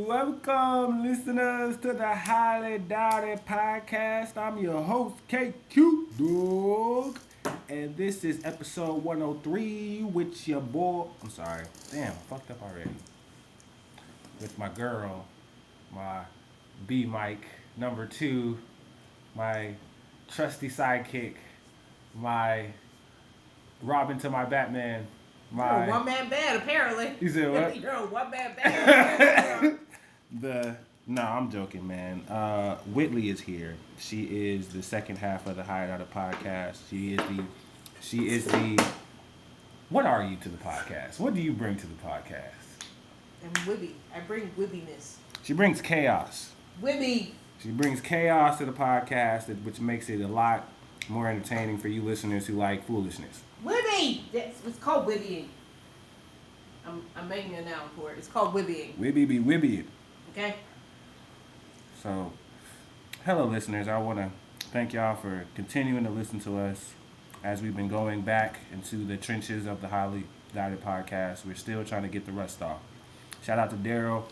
Welcome, listeners, to the Highly Doubted Podcast. I'm your host, KQ Dog, and this is episode 103 with your boy. I'm sorry, damn, I fucked up already. With my girl, my B Mike, number 2, my trusty sidekick, my Robin to my Batman. You're a one-man band, apparently. You said what? You're a one-man band. No, I'm joking, man. Whitley is here. She is the second half of the Hideout podcast. She is the. What are you to the podcast? What do you bring to the podcast? I'm wibby. I bring wibbiness. She brings chaos. Wibby. She brings chaos to the podcast, which makes it a lot more entertaining for you listeners who like foolishness. Wibby. It's called wibbying. I'm making a noun for it. It's called wibbying. Wibby be wibbying. Okay. So, hello listeners. I want to thank y'all for continuing to listen to us as we've been going back into the trenches of the Highly Doubted podcast. We're still trying to get the rust off. Shout out to Daryl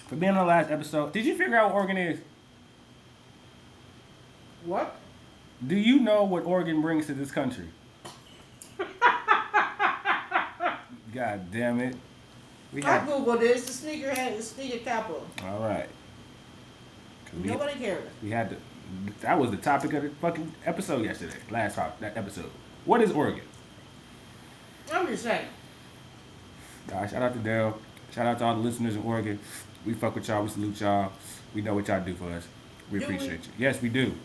for being on the last episode. Did you figure out what Oregon is? What? Do you know what Oregon brings to this country? God damn it. I Googled this. The sneaker capital. All right. Nobody cares. We had to. That was the topic of the fucking episode yesterday. That episode. What is Oregon? I'm just saying. Shout out to Daryl. Shout out to all the listeners in Oregon. We fuck with y'all. We salute y'all. We know what y'all do for us. We appreciate you. Yes, we do.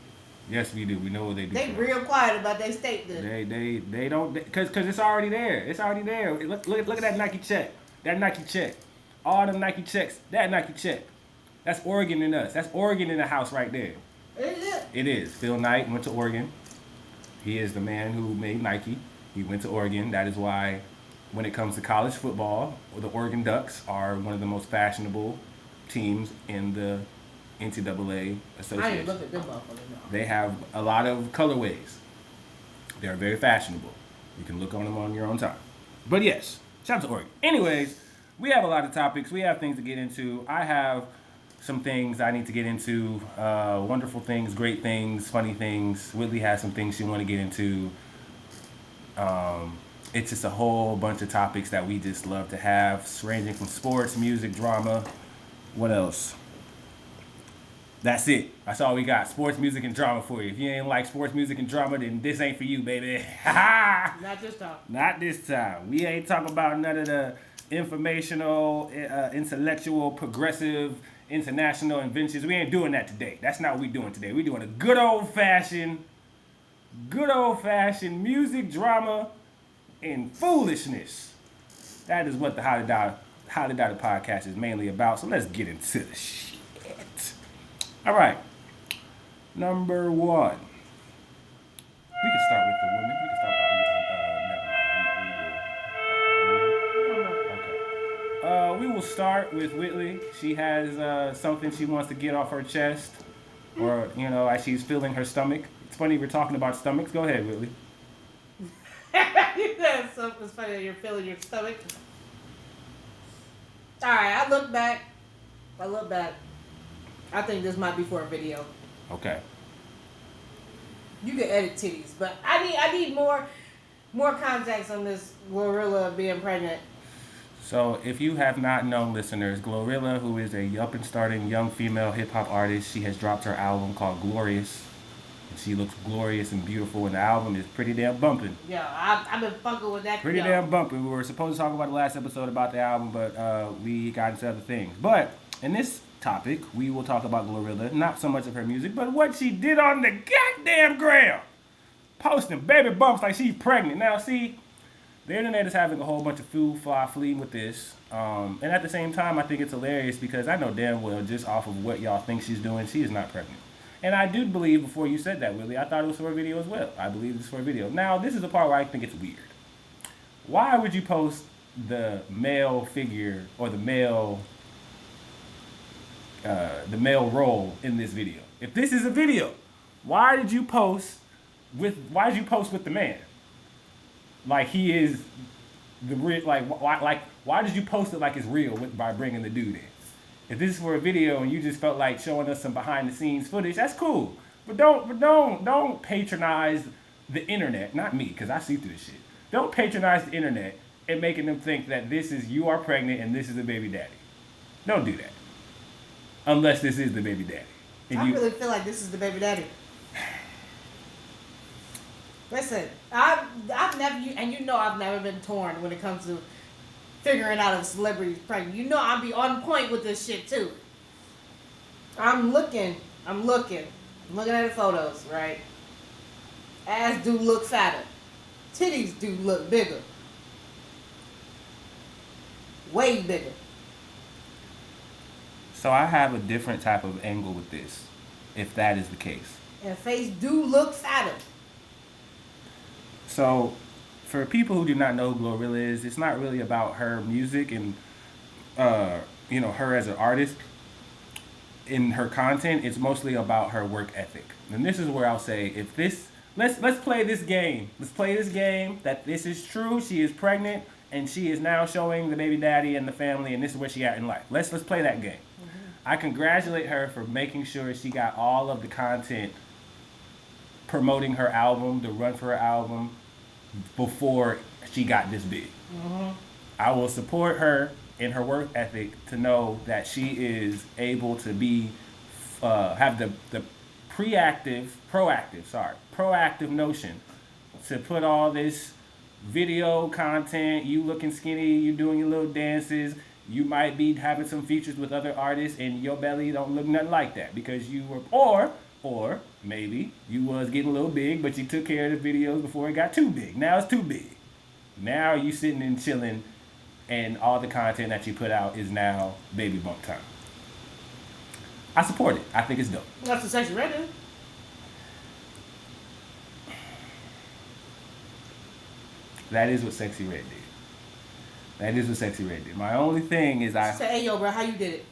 Yes, we do. We know what they do. They real quiet about their statement. They don't, because it's already there. It's already there. Look at that Nike check. That Nike check. All them Nike checks. That Nike check. That's Oregon in us. That's Oregon in the house right there. Is it? It is. Phil Knight went to Oregon. He is the man who made Nike. He went to Oregon. That is why, when it comes to college football, the Oregon Ducks are one of the most fashionable teams in the NCAA association. I ain't look at them motherfuckers. They have a lot of colorways. They're very fashionable. You can look on them on your own time. But yes, shout out to Oregon. Anyways, we have a lot of topics. We have things to get into. I have some things I need to get into. Wonderful things, great things, funny things. Whitley has some things she want to get into. It's just a whole bunch of topics that we just love to have, ranging from sports, music, drama. What else? That's it. That's all we got. Sports, music, and drama for you. If you ain't like sports, music, and drama, then this ain't for you, baby. Not this time. Not this time. We ain't talking about none of the informational, intellectual, progressive, international inventions. We ain't doing that today. That's not what we doing today. We doing a good old-fashioned music, drama, and foolishness. That is what the Highly Doubted podcast is mainly about. So let's get into the shit. All right. Number 1. We can start with the women. We can start. Never mind. We will start with Whitley. She has something she wants to get off her chest, or as she's feeling her stomach. It's funny we're talking about stomachs. Go ahead, Whitley. That's something funny that you're feeling your stomach. All right, I look back. I think this might be for a video. Okay. You can edit titties, but I need more context on this GloRilla being pregnant. So if you have not known, listeners, GloRilla, who is a up and starting young female hip hop artist, she has dropped her album called Glorious. And she looks glorious and beautiful, and the album is pretty damn bumping. Yeah, I've been fucking with that. Pretty damn bumping. We were supposed to talk about the last episode about the album, but we got into other things. But in this topic, we will talk about GloRilla, not so much of her music, but what she did on the goddamn gram. Posting baby bumps like she's pregnant. Now, see, the internet is having a whole bunch of fleeing with this. And at the same time, I think it's hilarious because I know damn well just off of what y'all think she's doing, she is not pregnant. And I do believe, before you said that, Willie, I thought it was for a video as well. I believe it's for a video. Now, this is the part where I think it's weird. Why would you post the male figure or the male role in this video? If this is a video, why did you post with the man? Like he is the real, why did you post it like it's real by bringing the dude in? If this is for a video and you just felt like showing us some behind the scenes footage, that's cool. But don't patronize the internet. Not me, because I see through this shit. Don't patronize the internet and making them think that this is you are pregnant and this is a baby daddy. Don't do that. Unless this is the baby daddy. And I really feel like this is the baby daddy. Listen, I've never, and you know I've never been torn when it comes to figuring out if celebrity's pregnant. You know I'll be on point with this shit too. I'm looking at the photos, right? Ass do look fatter. Titties do look bigger. Way bigger. So I have a different type of angle with this, if that is the case. And face do look fatter. So, for people who do not know who GloRilla is, it's not really about her music and, her as an artist. In her content, it's mostly about her work ethic. And this is where I'll say, if this, let's play this game. Let's play this game that this is true. She is pregnant and she is now showing the baby daddy and the family, and this is where she at in life. Let's play that game. Mm-hmm. I congratulate her for making sure she got all of the content promoting her album, the run for her album, before she got this big. Mm-hmm. I will support her in her work ethic to know that she is able to be, have the proactive notion to put all this video content, you looking skinny, you doing your little dances, you might be having some features with other artists and your belly don't look nothing like that because you were, or maybe you was getting a little big, but you took care of the videos before it got too big. Now it's too big. Now you sitting and chilling, and all the content that you put out is now baby bump time. I support it. I think it's dope. That's the Sexy Red did. That is what Sexy Red did. My only thing is Say, hey, yo, bro, how you did it?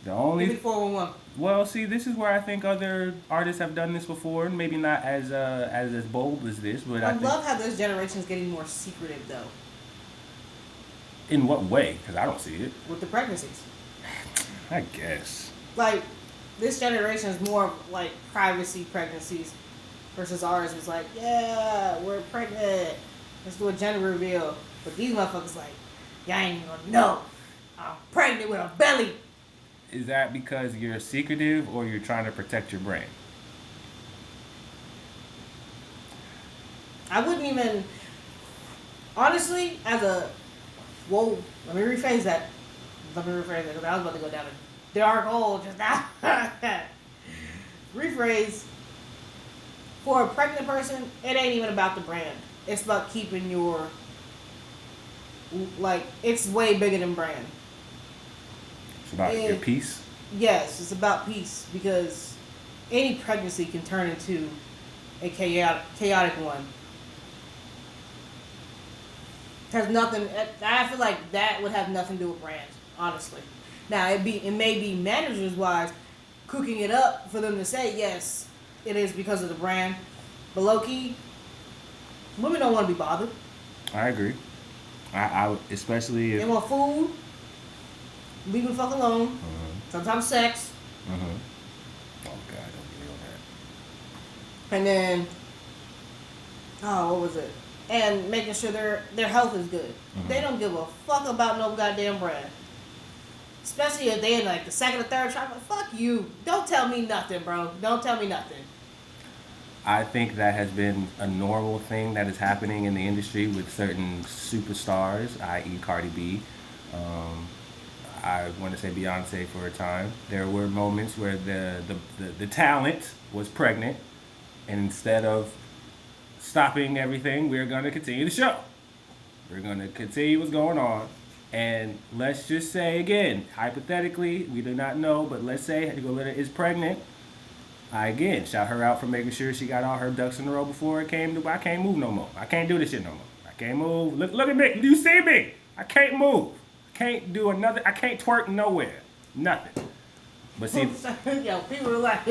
The only... Give me 411. Well, see, this is where I think other artists have done this before, maybe not as bold as this, but I love how this generation is getting more secretive, though. In what way? Because I don't see it. With the pregnancies. I guess. Like, this generation is more of, like, privacy pregnancies versus ours is like, yeah, we're pregnant. Let's do a gender reveal. But these motherfuckers like, y'all ain't even gonna know. I'm pregnant with a belly. Is that because you're secretive or you're trying to protect your brand? I wouldn't even, honestly, whoa, let me rephrase that because I was about to go down a dark hole just now. Rephrase, for a pregnant person, it ain't even about the brand. It's about keeping your, like, it's way bigger than brand. It's about your peace? Yes, it's about peace because any pregnancy can turn into a chaotic one. Has nothing. I feel like that would have nothing to do with brands, honestly. Now it may be managers wise cooking it up for them to say yes, it is because of the brand, but low key, women don't want to be bothered. I agree. I especially if they want food, leave the fuck alone. Uh-huh. Sometimes sex. Uh-huh. Oh God, don't get me on that. And then, what was it? And making sure their health is good. Mm-hmm. They don't give a fuck about no goddamn brand. Especially if they in like the second or third try. Fuck you. Don't tell me nothing, bro. Don't tell me nothing. I think that has been a normal thing that is happening in the industry with certain superstars, i.e. Cardi B. I want to say Beyonce for a time. There were moments where the talent was pregnant, and instead of stopping everything, we're going to continue the show. We're going to continue what's going on. And let's just say again, hypothetically, we do not know, but let's say GloRilla is pregnant. I again shout her out for making sure she got all her ducks in a row before it came to, I can't move no more. I can't do this shit no more. I can't move. Look at me. Do you see me? I can't move. Can't do another. I can't twerk nowhere. Nothing. But see. Yo, people are like,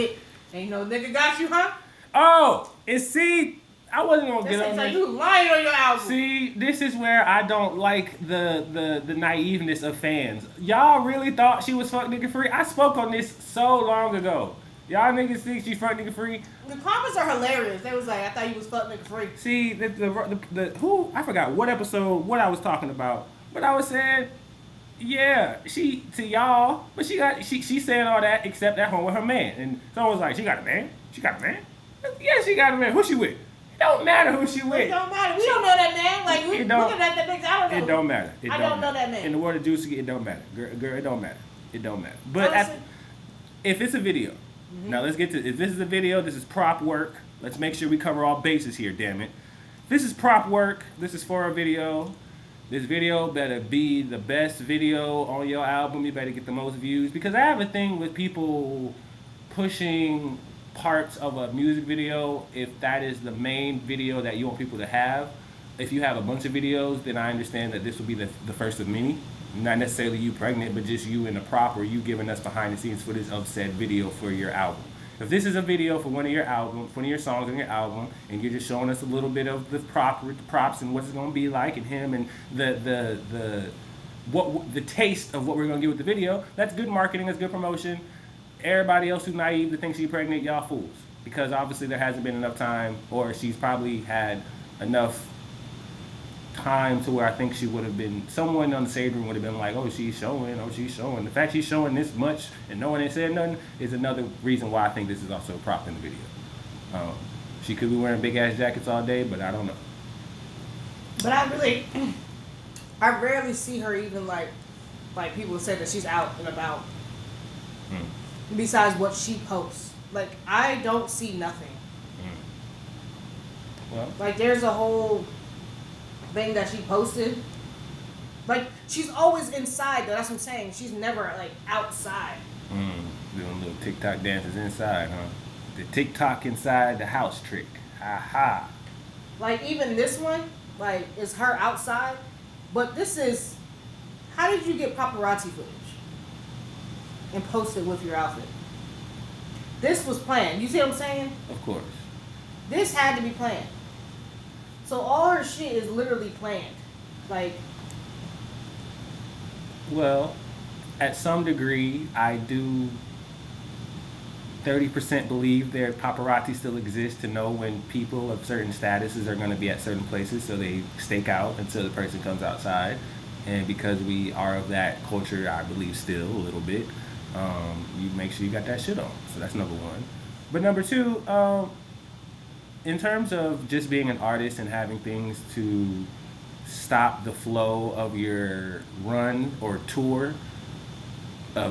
ain't no nigga got you, huh? Oh, and see, I wasn't gonna get on like this. you lying on your album. See, this is where I don't like the naiveness of fans. Y'all really thought she was fuck nigga free? I spoke on this so long ago. Y'all niggas think she fuck nigga free? The comments are hilarious. They was like, I thought you was fuck nigga free. See, the who, I forgot what episode, what I was talking about, but I was saying, yeah, she, to y'all, but she saying all that except at home with her man. And someone was like, she got a man? She got a man? Yeah, she got a man. Who she with? It don't matter who she with. It don't matter. We don't know that man. Like, we looking at that nigga, I don't know. It don't matter. I don't know that man. In the word of Juicy, it don't matter. Girl, it don't matter. It don't matter. But if it's a video, now let's get to, if this is a video, this is prop work. Let's make sure we cover all bases here, damn it. This is prop work. This is for a video. This video better be the best video on your album. You better get the most views. Because I have a thing with people pushing parts of a music video if that is the main video that you want people to have. If you have a bunch of videos, then I understand that this will be the first of many. Not necessarily you pregnant, but just you in the prop or you giving us behind the scenes footage of said video for your album. If this is a video for one of your songs on your album, and you're just showing us a little bit of the props and what it's gonna be like, and him and the taste of what we're gonna get with the video, that's good marketing, that's good promotion. Everybody else who's naive to think she's pregnant, y'all fools. Because obviously there hasn't been enough time, or she's probably had enough time to where I think she would have been, someone on the stage room would have been like, oh, she's showing. The fact she's showing this much and no one ain't said nothing is another reason why I think this is also a prop in the video. She could be wearing big ass jackets all day, but I don't know. But I rarely see her even like people say that she's out and about. Besides what she posts. Like, I don't see nothing. Well, like, there's a whole thing that she posted. Like, she's always inside, though. That's what I'm saying. She's never, like, outside. Doing little TikTok dances inside, huh? The TikTok inside the house trick. Ha. Like, even this one, like, is her outside. But this is, how did you get paparazzi footage and post it with your outfit? This was planned. You see what I'm saying? Of course. This had to be planned. So all her shit is literally planned. Like, well, at some degree, I do 30% believe their paparazzi still exists to know when people of certain statuses are going to be at certain places, so they stake out until the person comes outside. And because we are of that culture, I believe still a little bit, you make sure you got that shit on. So that's number one. But number two, in terms of just being an artist and having things to stop the flow of your run or tour, a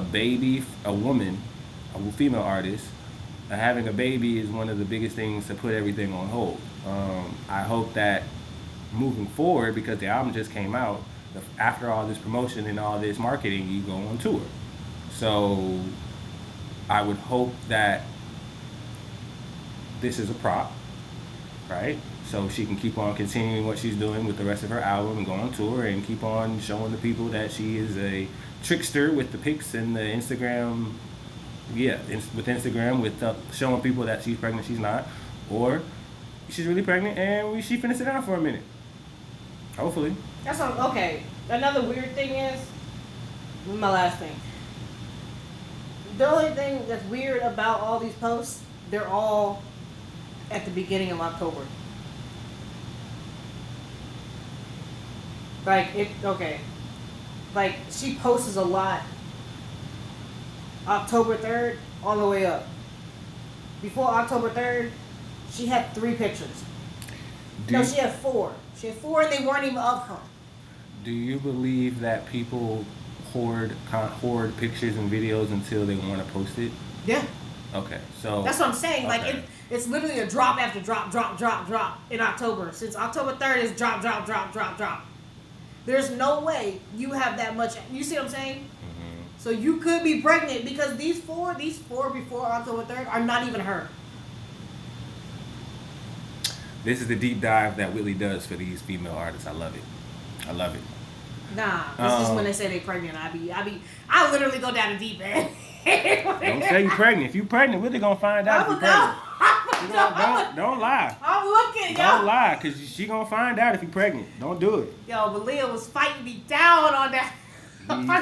woman, a female artist, having a baby is one of the biggest things to put everything on hold. I hope that moving forward, because the album just came out, after all this promotion and all this marketing, you go on tour. So I would hope that this is a prop, right? So she can keep on continuing what she's doing with the rest of her album and go on tour and keep on showing the people that she is a trickster with the pics and the Instagram. Yeah, with Instagram, with showing people that she's pregnant, she's not. Or she's really pregnant and she finna sit down for a minute. Hopefully. That's okay. Another weird thing is, this is my last thing. The only thing that's weird about all these posts, they're all at the beginning of October. Like, she posts a lot October 3rd all the way up. Before October 3rd, she had 3 pictures. She had 4. She had 4 and they weren't even of her. Do you believe that people hoard pictures and videos until they want to post it? Yeah. Okay, so that's what I'm saying. Okay. Like, it's literally a drop after drop in October. Since October 3rd is drop. There's no way you have that much. You see what I'm saying? Mm-hmm. So you could be pregnant because these four before October 3rd are not even her. This is the deep dive that Whitley does for these female artists. I love it. Nah, this is when they say they pregnant. I literally go down the deep end. Don't say you're pregnant. If you're pregnant, Whitley gonna find out if you're pregnant. Don't lie. I'm looking, yo. Don't lie, cause she gonna find out if you're pregnant. Don't do it. Yo, but Leah was fighting me down on that.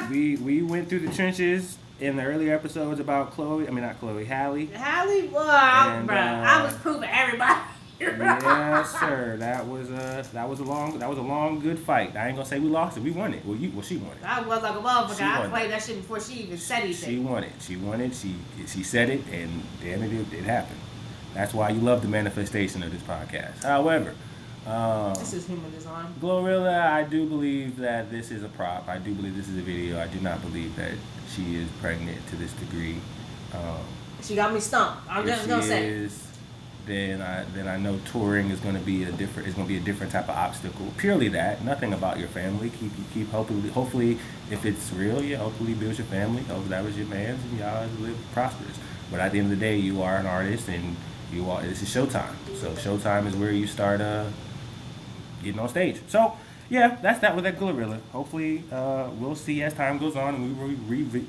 We went through the trenches in the earlier episodes about Hallie. Hallie, boy, And, I was proving everybody. Yes, sir. That was a long good fight. I ain't gonna say we lost it. We won it. Well, she won it. I was like a motherfucker. I played that shit before she even said anything. She won it. She said it, and damn it happened. That's why you love the manifestation of this podcast. However, this is human design. GloRilla, I do believe that this is a prop. I do believe this is a video. I do not believe that she is pregnant to this degree. She got me stumped. I'm just gonna say. Then I know touring is going to be a different type of obstacle. Purely that, nothing about your family. Keep hopefully if it's real, hopefully build your family. Hopefully that was your man's and y'all live prosperous. But at the end of the day, you are an artist and this is showtime. So showtime is where you start getting on stage. So yeah, that with that GloRilla. Hopefully we'll see as time goes on, and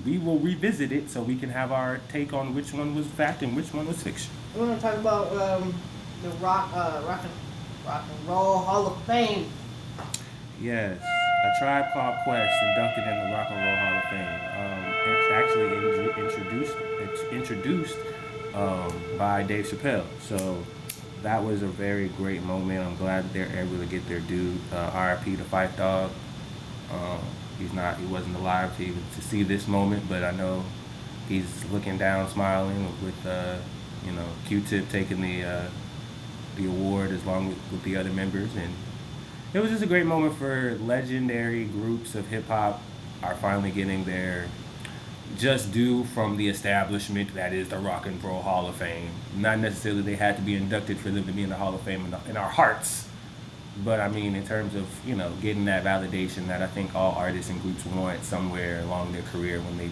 we will revisit it so we can have our take on which one was fact and which one was fiction. We're gonna talk about the rock and roll Hall of Fame. Yes, a Tribe Called Quest inducted in the Rock and Roll Hall of Fame. It's actually introduced by Dave Chappelle. So that was a very great moment. I'm glad that they're able to get their due. RIP to Phife Dawg. He wasn't alive to see this moment, but I know he's looking down, smiling with Q-Tip taking the award along with the other members, and it was just a great moment for legendary groups of hip hop are finally getting their just due from the establishment that is the Rock and Roll Hall of Fame. Not necessarily they had to be inducted for them to be in the Hall of Fame in our hearts, but I mean in terms of getting that validation that I think all artists and groups want somewhere along their career when they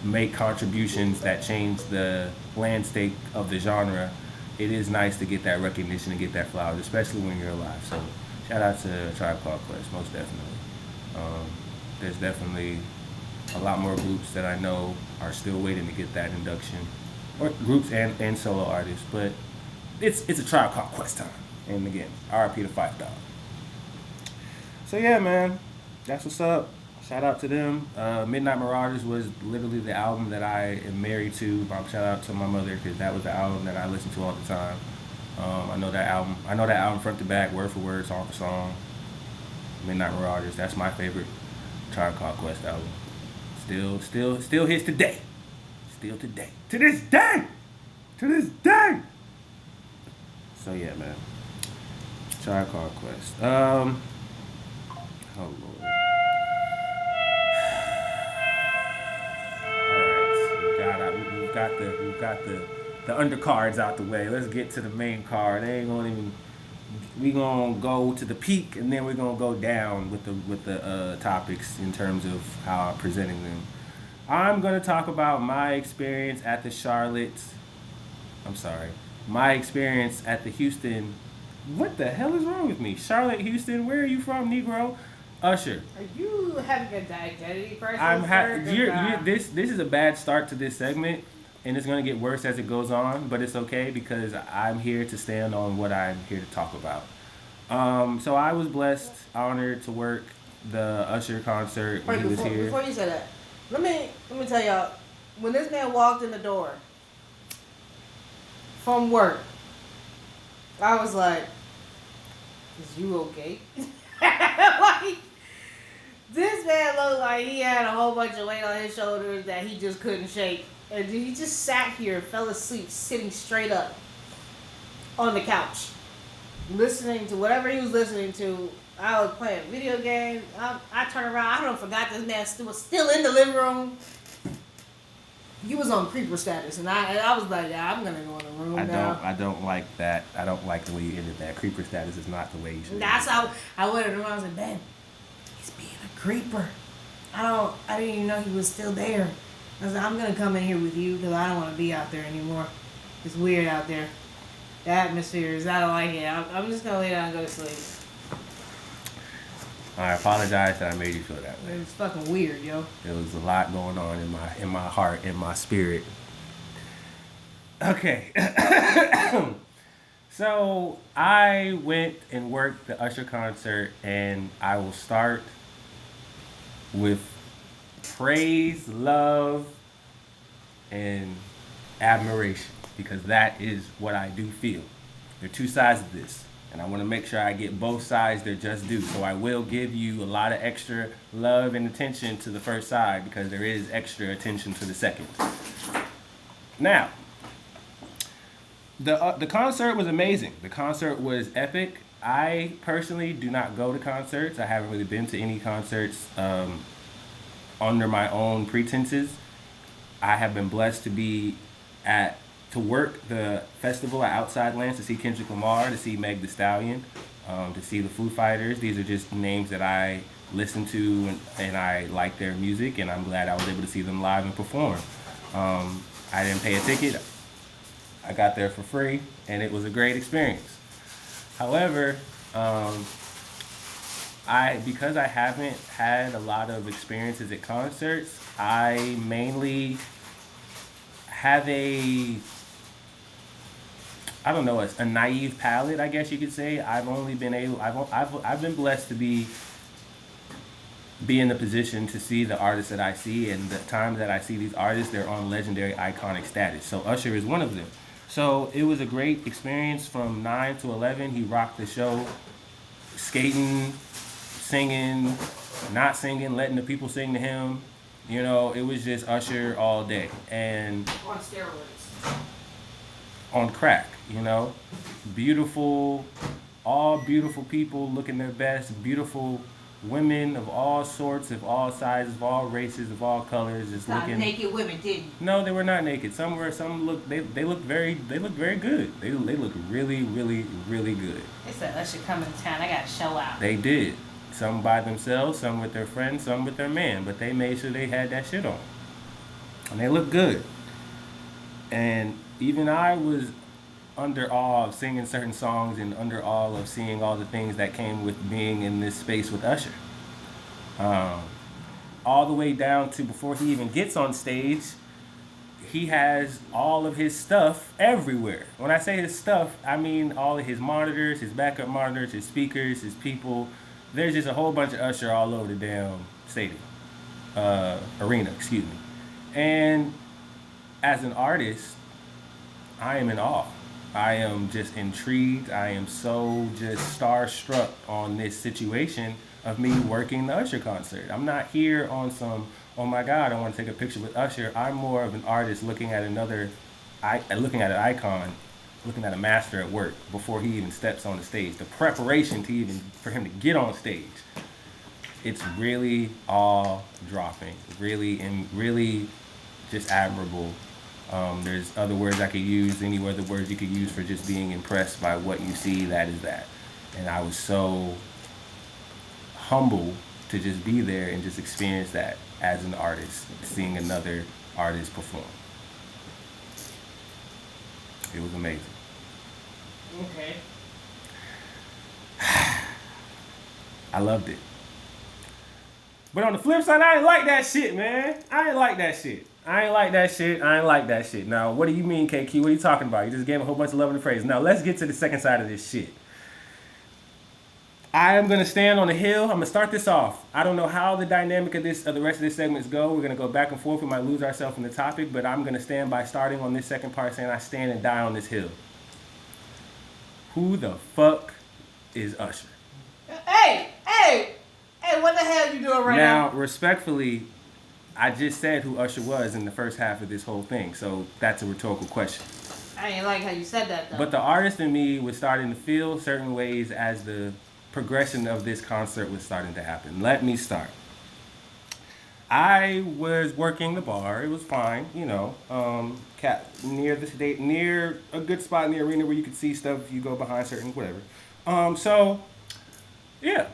make contributions that change the landscape of the genre. It is nice to get that recognition and get that flowers, especially when you're alive. So shout out to Tribe Called Quest, most definitely. There's definitely a lot more groups that I know are still waiting to get that induction, or groups and solo artists, but it's a Tribe Called Quest time. And again, RIP to Phife Dawg. So yeah, man, that's what's up. Shout out to them. Midnight Marauders was literally the album that I am married to. Shout out to my mother, because that was the album that I listened to all the time. I know that album front to back, word for word, song for song. Midnight Marauders, that's my favorite Tribe Called Quest album. Still hits today. Still today. To this day. So yeah, man. Tribe Called Quest. Oh Lord. We've got the undercards out the way. Let's get to the main card. We gonna go to the peak, and then we're gonna go down with the topics in terms of how I'm presenting them. I'm gonna talk about my experience at the Houston. What the hell is wrong with me? Charlotte, Houston. Where are you from, Negro? Usher. Are you having an identity crisis? This is a bad start to this segment, and it's going to get worse as it goes on, but it's okay because I'm here to stand on what I'm here to talk about. So I was blessed, honored to work the Usher concert when he was here. Before you say that, let me tell y'all, when this man walked in the door from work, I was like, is you okay? Like, this man looked like he had a whole bunch of weight on his shoulders that he just couldn't shake. And he just sat here, fell asleep, sitting straight up on the couch, listening to whatever he was listening to. I was playing video games. I turned around. I forgot this man was still in the living room. He was on creeper status, and I was like, yeah, I'm gonna go in the room now. I don't like that. I don't like the way you ended that. Creeper status is not the way you should. That's how I went in the room. I was like, man, he's being a creeper. I didn't even know he was still there. I was like, I'm gonna come in here with you because I don't want to be out there anymore. It's weird out there. The atmosphere is. I don't like it. I'm just gonna lay down and go to sleep. I apologize that I made you feel that way. It's fucking weird, yo. There was a lot going on in my heart, in my spirit. Okay. So I went and worked the Usher concert, and I will start with praise, love, and admiration because that is what I do feel. There are two sides of this, and I want to make sure I get both sides their just due. So I will give you a lot of extra love and attention to the first side because there is extra attention to the second. Now, the concert was amazing. The concert was epic. I personally do not go to concerts. I haven't really been to any concerts under my own pretenses. I have been blessed to be to work the festival at Outside Lands to see Kendrick Lamar, to see Meg Thee Stallion, to see the Foo Fighters. These are just names that I listen to and I like their music, and I'm glad I was able to see them live and perform. I didn't pay a ticket. I got there for free, and it was a great experience. However, because I haven't had a lot of experiences at concerts, I mainly have a naive palate, I guess you could say. I've been blessed to be in the position to see the artists that I see, and the time that I see these artists, they're on legendary, iconic status. So Usher is one of them. So it was a great experience from 9 to 11. He rocked the show, skating, singing, not singing, letting the people sing to him. You know, it was just Usher all day. And On steroids. on crack, you know. Beautiful, all beautiful people looking their best, beautiful women of all sorts, of all sizes, of all races, of all colors, just Not looking. naked women, didn't you? No, they were not naked. Some looked they looked very good. They looked really, really, really good. They said Usher coming to town. I gotta show out. They did. Some by themselves, some with their friends, some with their man, but they made sure they had that shit on. And they looked good. And even I was under awe of singing certain songs and under awe of seeing all the things that came with being in this space with Usher. All the way down to before he even gets on stage, he has all of his stuff everywhere. When I say his stuff, I mean all of his monitors, his backup monitors, his speakers, his people. There's just a whole bunch of Usher all over the damn stadium. Arena, excuse me. And as an artist, I am in awe. I am just intrigued. I am so just starstruck on this situation of me working the Usher concert. I'm not here on some, oh my God, I want to take a picture with Usher. I'm more of an artist looking at an icon, looking at a master at work before he even steps on the stage. The preparation for him to get on stage. It's really all dropping. Really just admirable. There's other words I could use, any other words you could use for just being impressed by what you see, that is that. And I was so humble to just be there and just experience that as an artist, seeing another artist perform. It was amazing. Okay. I loved it. But on the flip side, I ain't like that shit, man. I ain't like that shit. Now, what do you mean, KQ? What are you talking about? You just gave a whole bunch of love and praise. Now, let's get to the second side of this shit. I am going to stand on the hill. I'm going to start this off. I don't know how the dynamic of the rest of this segments go. We're going to go back and forth. We might lose ourselves in the topic, but I'm going to stand by starting on this second part saying I stand and die on this hill. Who the fuck is Usher? Hey, what the hell you doing right now? Now, respectfully, I just said who Usher was in the first half of this whole thing, so that's a rhetorical question. I ain't like how you said that, though. But the artist in me was starting to feel certain ways as the progression of this concert was starting to happen. Let me start. I was working the bar. It was fine, you know, near the state, near a good spot in the arena where you could see stuff if you go behind certain whatever. So, yeah.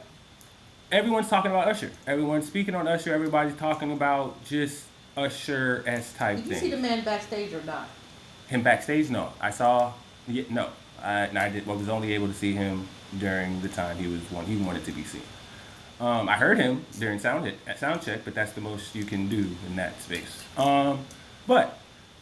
Everyone's talking about Usher. Everyone's speaking on Usher. Everybody's talking about just Usher-esque type thing. Did you see the man backstage or not? Him backstage? No. I was only able to see him during the time he wanted to be seen. I heard him during sound check, but that's the most you can do in that space. But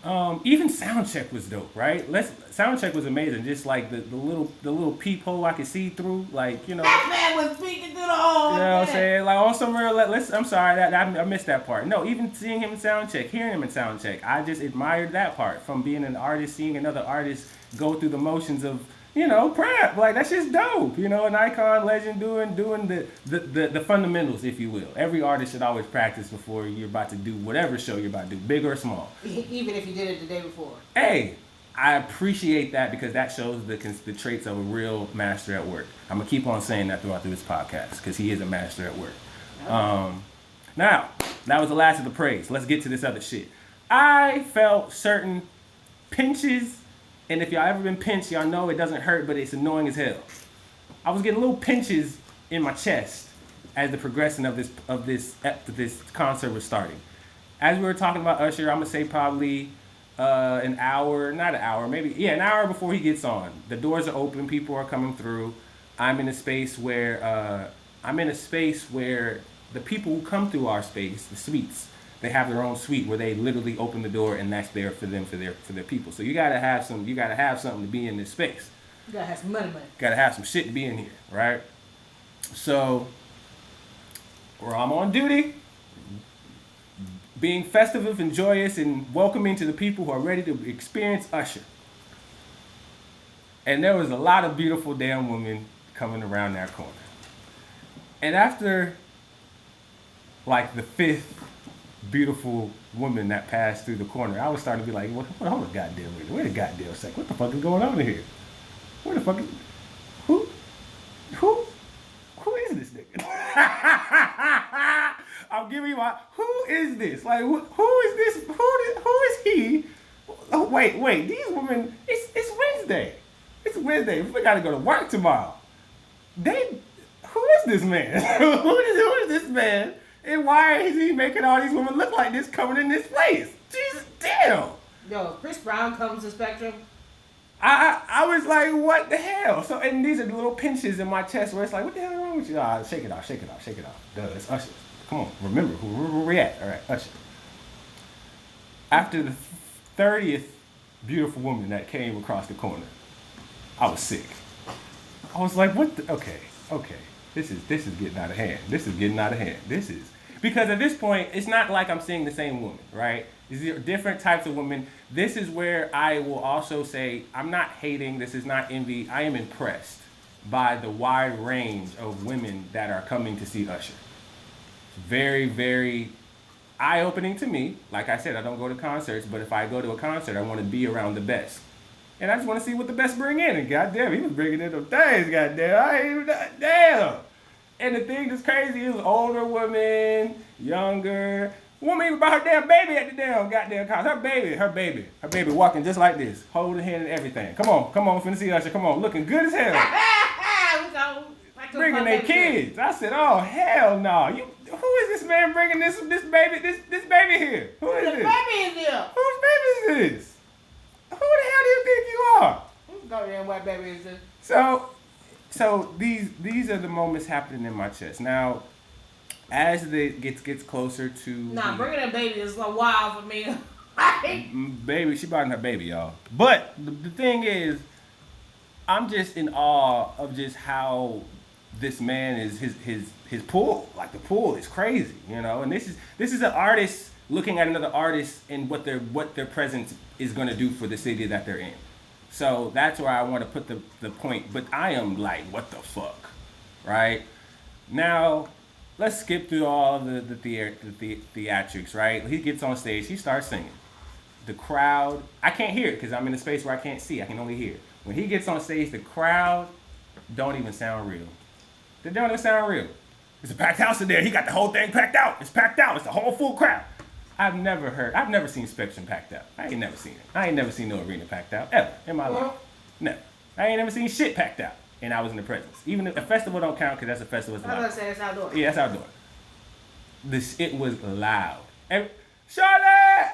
Even soundcheck was dope, right? Soundcheck was amazing. Just like the little peephole I could see through, like That man was speaking through the hole. You know what I'm saying? Like on some real. I'm sorry that I missed that part. No, even seeing him in soundcheck, hearing him in soundcheck, I just admired that part from being an artist, seeing another artist go through the motions of prep. Like that's just dope. An icon, legend doing the fundamentals, if you will. Every artist should always practice before you're about to do whatever show you're about to do, big or small. Even if you did it the day before. Hey, I appreciate that because that shows the traits of a real master at work. I'm gonna keep on saying that throughout this podcast because he is a master at work. Now, that was the last of the praise. Let's get to this other shit. I felt certain pinches, and if y'all ever been pinched, y'all know it doesn't hurt, but it's annoying as hell. I was getting little pinches in my chest as the progression of this concert was starting. As we were talking about Usher, I'm gonna say probably an hour before he gets on. The doors are open, people are coming through. I'm in a space where the people who come through our space, the suites, they have their own suite where they literally open the door and that's there for them for their people. So you gotta have something to be in this space. You gotta have some money. Gotta have some shit to be in here, right? So where I'm on duty, being festive and joyous and welcoming to the people who are ready to experience Usher. And there was a lot of beautiful damn women coming around that corner. And after like the fifth beautiful woman that passed through the corner, I was starting to be like, hold on a goddamn minute. Wait a goddamn second. What the fuck is going on in here? Where the fuck is... Who is this nigga? I'm giving you who is this? Like, who is this? Who is he? Oh, wait, these women, it's Wednesday. It's Wednesday. We gotta go to work tomorrow. Who is this man? who is this man? And why is he making all these women look like this coming in this place? Jesus damn. Yo, Chris Brown comes to Spectrum. I was like, what the hell? So, and these are the little pinches in my chest where it's like, what the hell is wrong with you? Shake it off. Duh, it's Usher. Come on, remember who we at. All right, Usher. After the 30th beautiful woman that came across the corner, I was sick. I was like, what the, okay. This is getting out of hand. Because at this point, it's not like I'm seeing the same woman, right? These are different types of women. This is where I will also say, I'm not hating, this is not envy. I am impressed by the wide range of women that are coming to see Usher. Very, very eye-opening to me. Like I said, I don't go to concerts, but if I go to a concert, I want to be around the best. And I just want to see what the best bring in. And goddamn, he was bringing in them things, goddamn. Damn. And the thing that's crazy is older women, younger. Woman even brought her damn baby at the damn goddamn concert. Her baby walking just like this, holding hand and everything. Come on, finna see Usher. Come on, looking good as hell. Bringing their kids. I said, oh hell no. Who is this man bringing this baby here? Who is this? Baby is here. Whose baby is this? Who the hell do you think you are? Whose goddamn white baby is this? So these are the moments happening in my chest. Now, as it gets closer to bringing that baby is so wild for me. Baby, she brought in her baby, y'all. But the thing is, I'm just in awe of just how this man is his pull. Like the pull is crazy, And this is an artist looking at another artist and what their presence is going to do for the city that they're in. So that's where I want to put the point. But I am like, what the fuck, right? Now, let's skip through all the theatrics, right? He gets on stage, he starts singing. The crowd, I can't hear it because I'm in a space where I can't see. I can only hear. When he gets on stage, the crowd don't even sound real. They don't even sound real. It's a packed house in there. He got the whole thing packed out. It's packed out. It's a whole full crowd. I've never seen Spectrum packed out. I ain't never seen it. I ain't never seen no arena packed out, ever, in my life. Never. I ain't never seen shit packed out, and I was in the presence. Even if a festival don't count, because that's a festival. I was going to say it's outdoor. Yeah, it's outdoor. It was loud. Charlotte!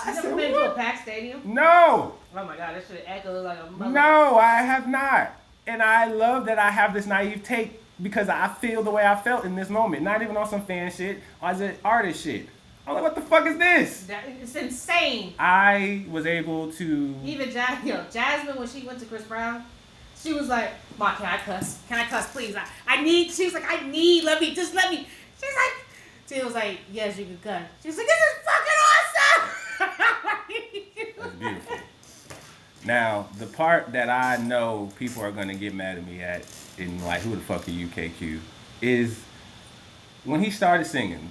You never been to a packed stadium? No! Oh my God, that shit echoes like a mother. No, I have not. And I love that I have this naive take because I feel the way I felt in this moment. Not even on some fan shit, or as an artist shit. I'm like, what the fuck is this? It's insane. I was able to... Even Jasmine, when she went to Chris Brown, she was like, "Ma, can I cuss? Can I cuss, please? I need." She was like, "I need. Let me. Just let me." She was like, "Yes, you can cuss." She was like, "This is fucking awesome." That's beautiful. Now, the part that I know people are gonna get mad at me at, and like, who the fuck are you, KQ, is when he started singing.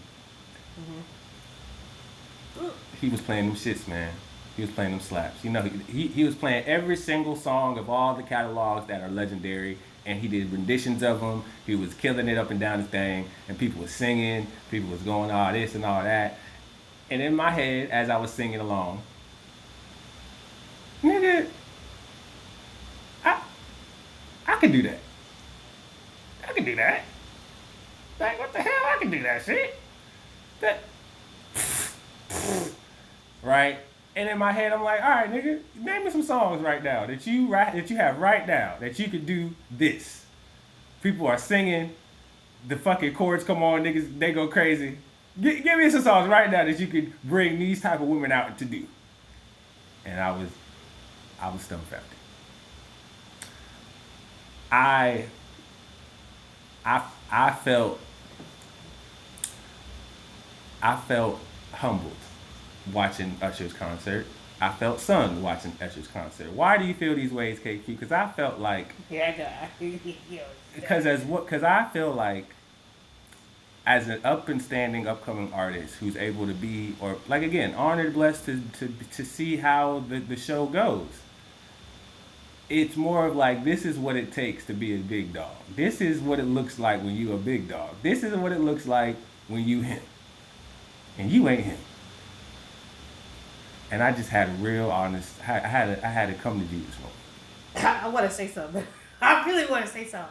He was playing them shits, man. He was playing them slaps. You know, he was playing every single song of all the catalogs that are legendary, and he did renditions of them. He was killing it up and down the thing, and people was singing, people was going all this and all that. And in my head, as I was singing along, nigga, I can do that. I can do that. Like, what the hell? I can do that shit. That, right? And in my head, I'm like, all right, nigga, name me some songs right now that you have right now that you could do this. People are singing, the fucking chords come on, niggas, they go crazy. Give me some songs right now that you could bring these type of women out to do. And I was dumbfounded. I felt humbled watching Usher's concert. I felt sung watching Usher's concert. Why do you feel these ways, KQ? Because I felt like... Because I feel like as an upcoming artist who's able to be, or like again, honored, blessed to see how the show goes. It's more of like, this is what it takes to be a big dog. This is what it looks like when you a big dog. This is what it looks like when you him. And you ain't him. And I just had a real honest, I had to come to Jesus moment. I want to say something. I really want to say something.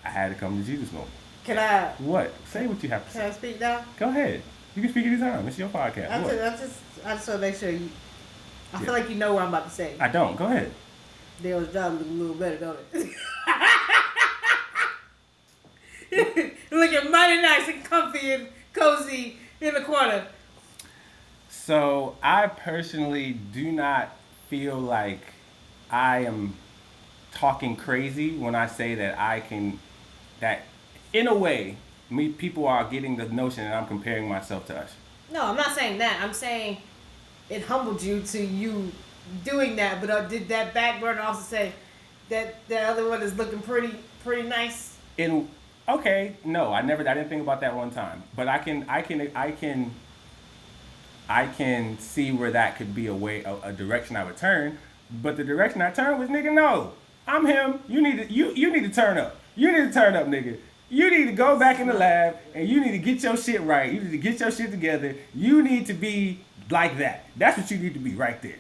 I had to come to Jesus moment. Can I? What? Say what you have to say. Can I speak now? Go ahead. You can speak anytime. It's your podcast. I just want to make sure you. I feel like you know what I'm about to say. I don't. Go ahead. Dale's job look a little better, don't it? Looking mighty nice and comfy and cozy in the corner. So I personally do not feel like I am talking crazy when I say that in a way, people are getting the notion that I'm comparing myself to Usher. No, I'm not saying that. I'm saying it humbled you to you doing that, but did that back burner also say that the other one is looking pretty nice? Okay, no, I didn't think about that one time, but I can see where that could be a direction I would turn, but the direction I turned was, nigga, no, I'm him. You need to turn up. You need to turn up, nigga. You need to go back in the lab and you need to get your shit right. You need to get your shit together. You need to be like that. That's what you need to be right there.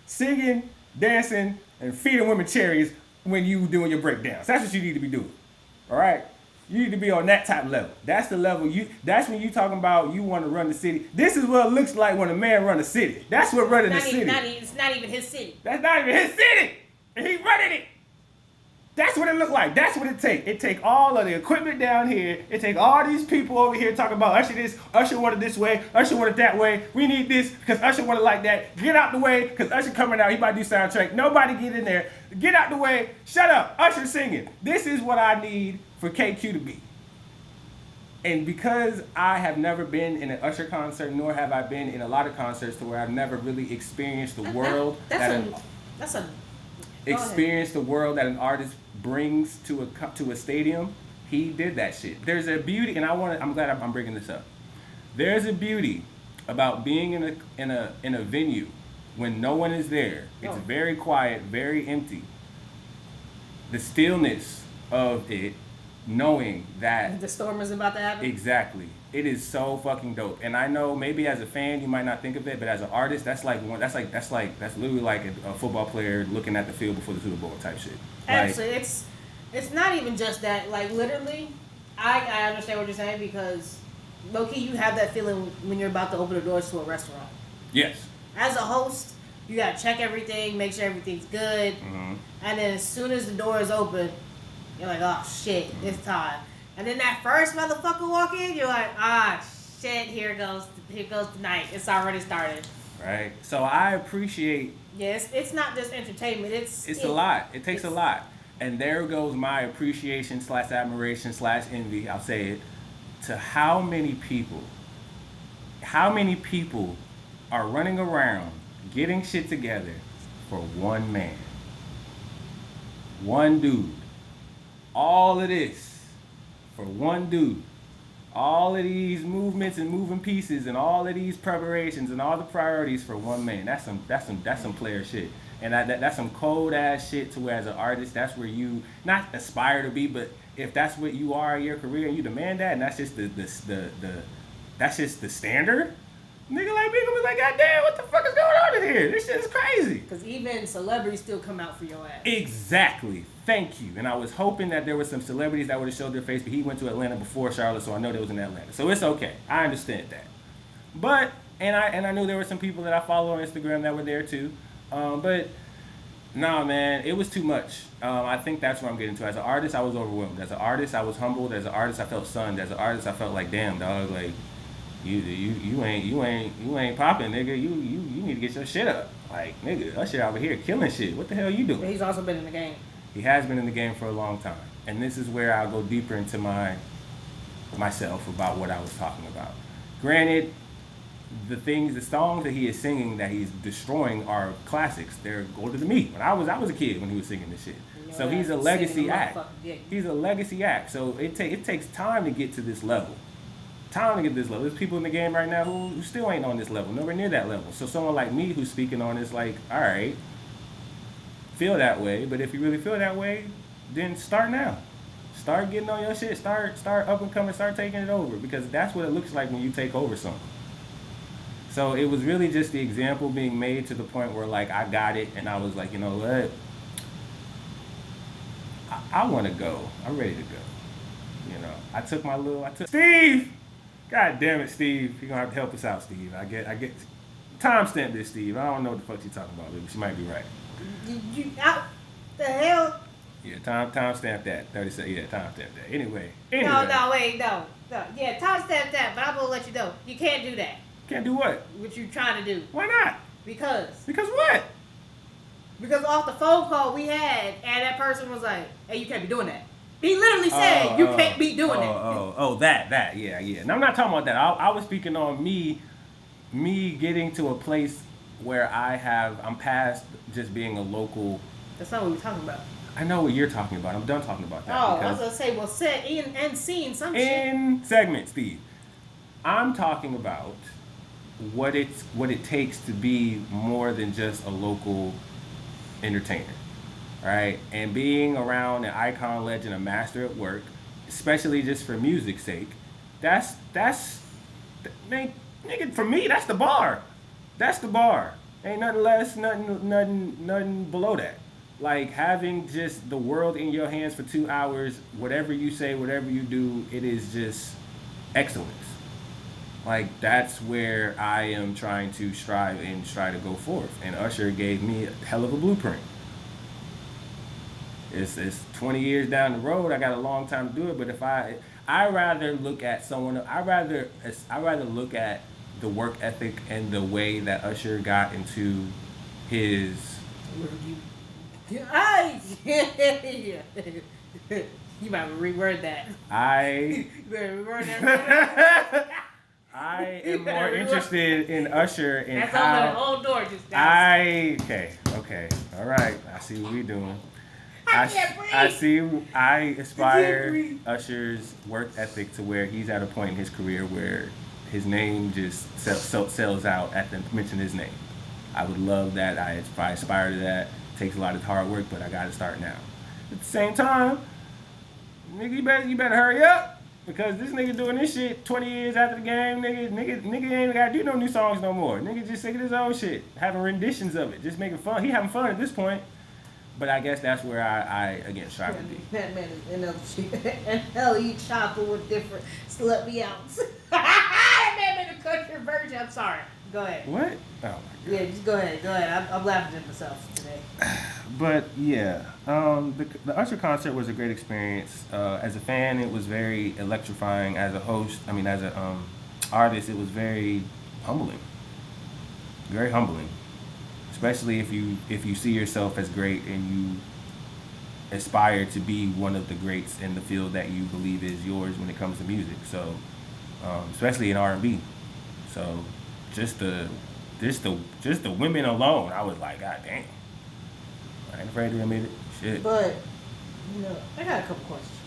Singing, dancing, and feeding women cherries when you doing your breakdowns. That's what you need to be doing. All right? You need to be on that type of level. That's the level that's when you talking about you want to run the city. This is what it looks like when a man run a city. That's what running the city. It's not even his city. That's not even his city. And he running it. That's what it look like. That's what it take. It take all of the equipment down here. It take all these people over here talking about Usher this, Usher wanted this way, Usher wanted that way. We need this because Usher wanted like that. Get out the way because Usher coming out. He about to do soundtrack. Nobody get in there. Get out the way. Shut up. Usher singing. This is what I need for KQ to be. And because I have never been in an Usher concert, nor have I been in a lot of concerts to where I've never really experienced the world the world that an artist brings to a stadium. He did that shit. There's a beauty, and I'm glad I'm bringing this up. There's a beauty about being in a venue when no one is there. It's very quiet, very empty. The stillness of it, knowing that the storm is about to happen. Exactly. It is so fucking dope. And I know maybe as a fan you might not think of it, but as an artist, that's literally like a football player looking at the field before the Super Bowl type shit. Actually, it's not even just that. Like literally, I understand what you're saying because low-key you have that feeling when you're about to open the doors to a restaurant. Yes. As a host, you gotta check everything, make sure everything's good, and then as soon as the door is open, you're like, oh shit, it's time. And then that first motherfucker walk in, you're like, ah shit, here goes the night. It's already started. Right. So I appreciate. Yes, it's not just entertainment. It's a lot. It takes a lot. And there goes my appreciation / admiration / envy. I'll say it to how many people are running around getting shit together for one man, one dude. All of this for one dude. All of these movements and moving pieces and all of these preparations and all the priorities for one man. That's some player shit. And that's some cold ass shit to where as an artist, that's where you not aspire to be, but if that's what you are in your career and you demand that, and that's just that's just the standard, nigga like me gonna be like, God damn, what the fuck is going on in here? This shit is crazy. Because even celebrities still come out for your ass. Exactly. Thank you. And I was hoping that there was some celebrities that would have showed their face, but he went to Atlanta before Charlotte, so I know they was in Atlanta. So it's okay. I understand that. But and I knew there were some people that I follow on Instagram that were there too. But nah, man, it was too much. I think that's what I'm getting to. As an artist, I was overwhelmed. As an artist, I was humbled. As an artist, I felt sunned. As an artist, I felt like, damn, dog, like you ain't popping, nigga. You need to get your shit up. Like, nigga, Usher over here killing shit. What the hell you doing? He's also been in the game. He has been in the game for a long time. And this is where I'll go deeper into myself about what I was talking about. Granted, the songs that he is singing that he's destroying are classics. They're older than me. When I was a kid when he was singing this shit. So he's a legacy act. He's a legacy act. So it takes time to get to this level. There's people in the game right now who still ain't on this level, nowhere near that level. So someone like me who's speaking on this, like, all right, feel that way. But if you really feel that way, then start now. Start getting on your shit. Start up and coming. Start taking it over, because that's what it looks like when you take over something. So it was really just the example being made to the point where, like, I got it, and I was like, you know what? I want to go. I'm ready to go. You know, I took Steve! God damn it, Steve. You're going to have to help us out, Steve. I get timestamp this, Steve. I don't know what the fuck she's talking about, but she might be right. The hell? Yeah, timestamp that. 37. Yeah, timestamp that. Anyway. No, wait. Yeah, timestamp that, but I'm going to let you know. You can't do that. Can't do what? What you trying to do. Why not? Because what? Because off the phone call we had, and that person was like, hey, you can't be doing that. He literally said, you can't be doing that. That. Yeah. And I'm not talking about that. I was speaking on me getting to a place where I'm past just being a local. That's not what we're talking about. I know what you're talking about. I'm done talking about that. Oh, I was going to say, well, said and seen some shit. In segment, Steve. I'm talking about what it takes to be more than just a local entertainer, right? And being around an icon, legend, a master at work, especially just for music's sake, that's nigga, for me, that's the bar. That's the bar. Ain't nothing less, nothing below that. Like, having just the world in your hands for 2 hours, whatever you say, whatever you do, it is just excellence. Like, that's where I am trying to strive and try to go forth. And Usher gave me a hell of a blueprint. It's 20 years down the road. I got a long time to do it. But if I rather look at someone, I rather look at the work ethic and the way that Usher got into his. You might reword that. You better reword that. I am more interested in Usher and that's how. That's old door. Okay. All right. I see what we doing. I aspire Usher's work ethic to where he's at a point in his career where his name just sells out at the mention of his name. I would love that. I aspire to that. It takes a lot of hard work, but I got to start now. At the same time, nigga, you better hurry up. Because this nigga doing this shit 20 years after the game, nigga ain't gotta do no new songs no more. Nigga just singing his own shit, having renditions of it, just making fun. He having fun at this point. But I guess that's where I again strive to be. That man is NLE chopper with different slut me out. That man made a country version. I'm sorry. Go ahead. What? Oh my god. Yeah, just go ahead. I'm laughing at myself today. But yeah, the Usher concert was a great experience. As a fan, it was very electrifying. As a host, as artist, it was very humbling. Very humbling. Especially if you see yourself as great and you aspire to be one of the greats in the field that you believe is yours when it comes to music. So, especially in R&B. So, just the just the women alone, I was like, God damn. I ain't afraid to admit it. Shit. But, I got a couple questions.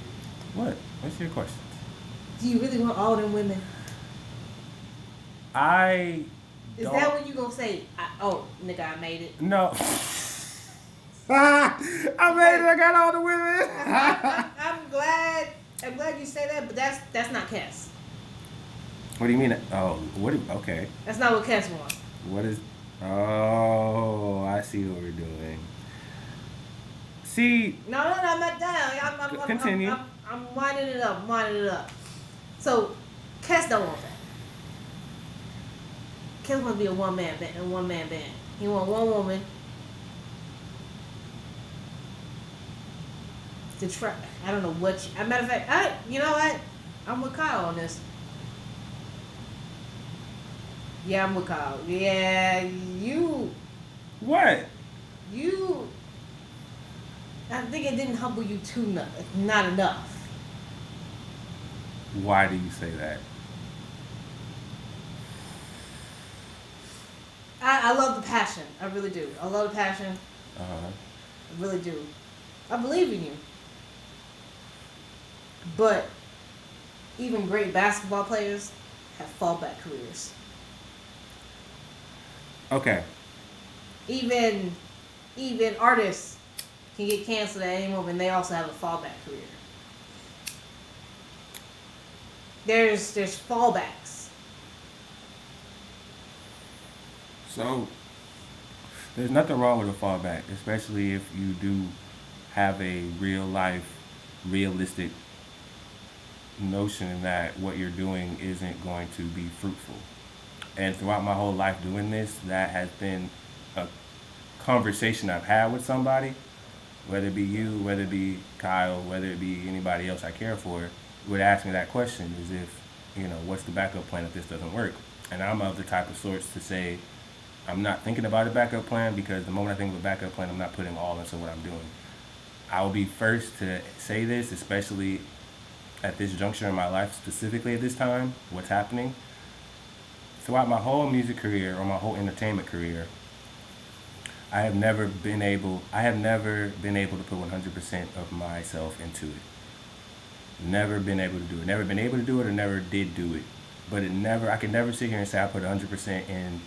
What? What's your question? Do you really want all them women? I Is don't. that when you gonna say, nigga, I made it? No. I made it. I got all the women. I'm glad you say that, but that's not Cass. What do you mean? Oh, what? Okay. That's not what Cass wants. What is? Oh, I see what we're doing. See. No, I'm not done. Continue. I'm winding it up. So, Cass don't want that. Cass wants to be a one-man band. He want one woman to try. I don't know what. As a matter of fact, you know what? I'm with Kyle on this. Yeah, I'm with Kyle. Yeah, you. What? You. I think it didn't humble you too much. Not enough. Why do you say that? I love the passion. I really do. I love the passion. Uh-huh. I really do. I believe in you. But even great basketball players have fallback careers. Okay. Even artists can get canceled at any moment. They also have a fallback career. There's fallbacks. So, there's nothing wrong with a fallback, especially if you do have a real life, realistic notion that what you're doing isn't going to be fruitful. And throughout my whole life doing this, that has been a conversation I've had with somebody, whether it be you, whether it be Kyle, whether it be anybody else I care for, would ask me that question is if, what's the backup plan if this doesn't work? And I'm of the type of sorts to say, I'm not thinking about a backup plan because the moment I think of a backup plan, I'm not putting all into what I'm doing. I will be first to say this, especially at this juncture in my life, specifically at this time, what's happening. Throughout my whole music career or my whole entertainment career, I have never been able to put 100% of myself into it. Never been able to do it. Never been able to do it or never did do it. But I could never sit here and say I put 100% in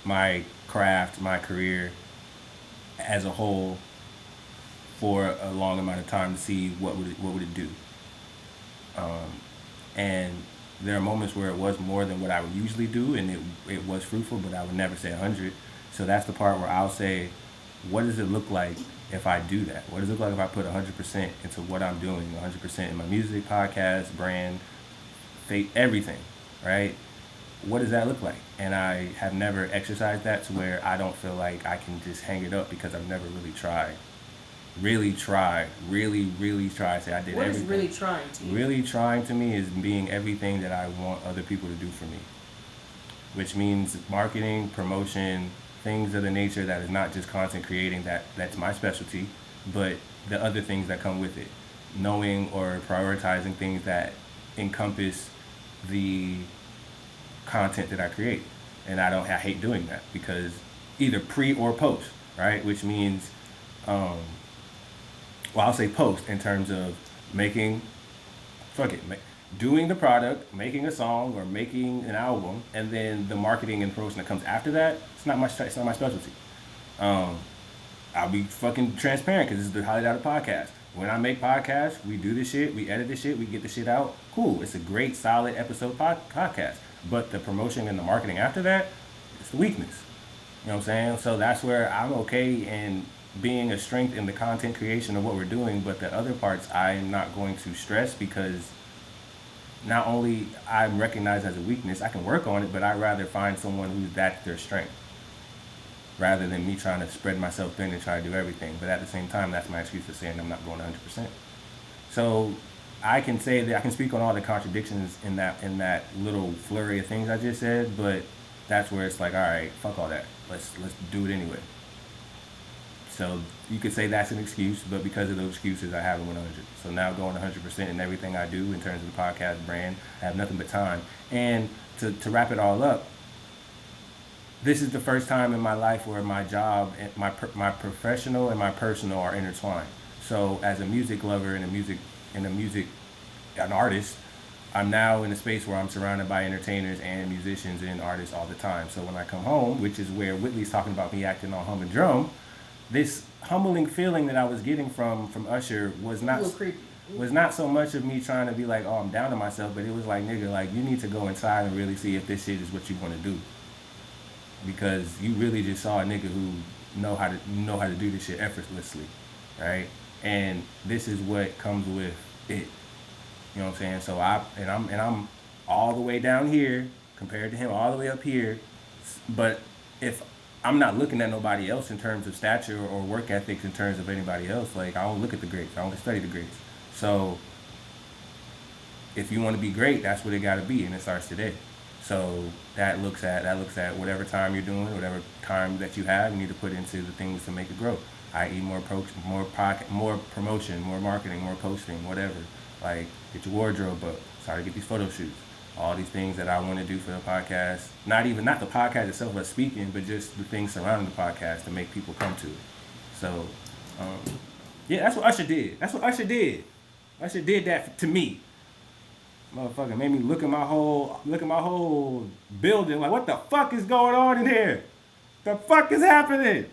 my craft, my career as a whole for a long amount of time to see what would it do. And there are moments where it was more than what I would usually do, and it was fruitful, but I would never say 100. So that's the part where I'll say, what does it look like if I do that? What does it look like if I put 100% into what I'm doing, 100% in my music, podcast, brand, fate, everything, right? What does that look like? And I have never exercised that to where I don't feel like I can just hang it up because I've never really tried. Really tried. Really say I did everything. What is really trying to you? Really trying to me is being everything that I want other people to do for me. Which means marketing, promotion, things of the nature that is not just content creating, that's my specialty, but the other things that come with it. Knowing or prioritizing things that encompass the content that I create. And I hate doing that because either pre or post, right? Which means, I'll say post in terms of doing the product, making a song or making an album, and then the marketing and promotion that comes after that. It's not my specialty. I'll be fucking transparent because this is the Highly Doubted podcast. When I make podcasts, we do this shit, we edit this shit, we get the shit out. Cool, it's a great, solid episode podcast. But the promotion and the marketing after that, it's the weakness. You know what I'm saying? So that's where I'm okay in being a strength in the content creation of what we're doing, but the other parts I'm not going to stress because not only I'm recognized as a weakness, I can work on it, but I'd rather find someone who's that's their strength rather than me trying to spread myself thin and try to do everything. But at the same time, that's my excuse for saying I'm not going 100%. So I can say that I can speak on all the contradictions in that little flurry of things I just said, but that's where it's like, all right, fuck all that. Let's do it anyway. So you could say that's an excuse, but because of those excuses, I haven't 100. So now going 100% in everything I do in terms of the podcast brand, I have nothing but time. And to wrap it all up, this is the first time in my life where my job, and my professional and my personal are intertwined. So as a music lover and an artist, I'm now in a space where I'm surrounded by entertainers and musicians and artists all the time. So when I come home, which is where Whitley's talking about me acting on hum and drum, this humbling feeling that I was getting from Usher was not so much of me trying to be like, oh, I'm down on myself, but it was like, nigga, like, you need to go inside and really see if this shit is what you want to do, because you really just saw a nigga who know how to do this shit effortlessly, right? And this is what comes with it. You know what I'm saying? So I'm all the way down here compared to him, all the way up here, but if I'm not looking at nobody else in terms of stature or work ethics in terms of anybody else. Like, I don't look at the greats. I only study the greats. So if you want to be great, that's what it got to be, and it starts today. So that looks at whatever time you're doing, whatever time that you have, you need to put into the things to make it grow. I.e. more promotion, more marketing, more posting, whatever. Like, get your wardrobe up. Start to get these photo shoots. All these things that I want to do for the podcast, not the podcast itself, but speaking, but just the things surrounding the podcast to make people come to it. So, yeah, that's what Usher did. Usher did that to me. Motherfucker made me look at my whole building like, what the fuck is going on in here? The fuck is happening?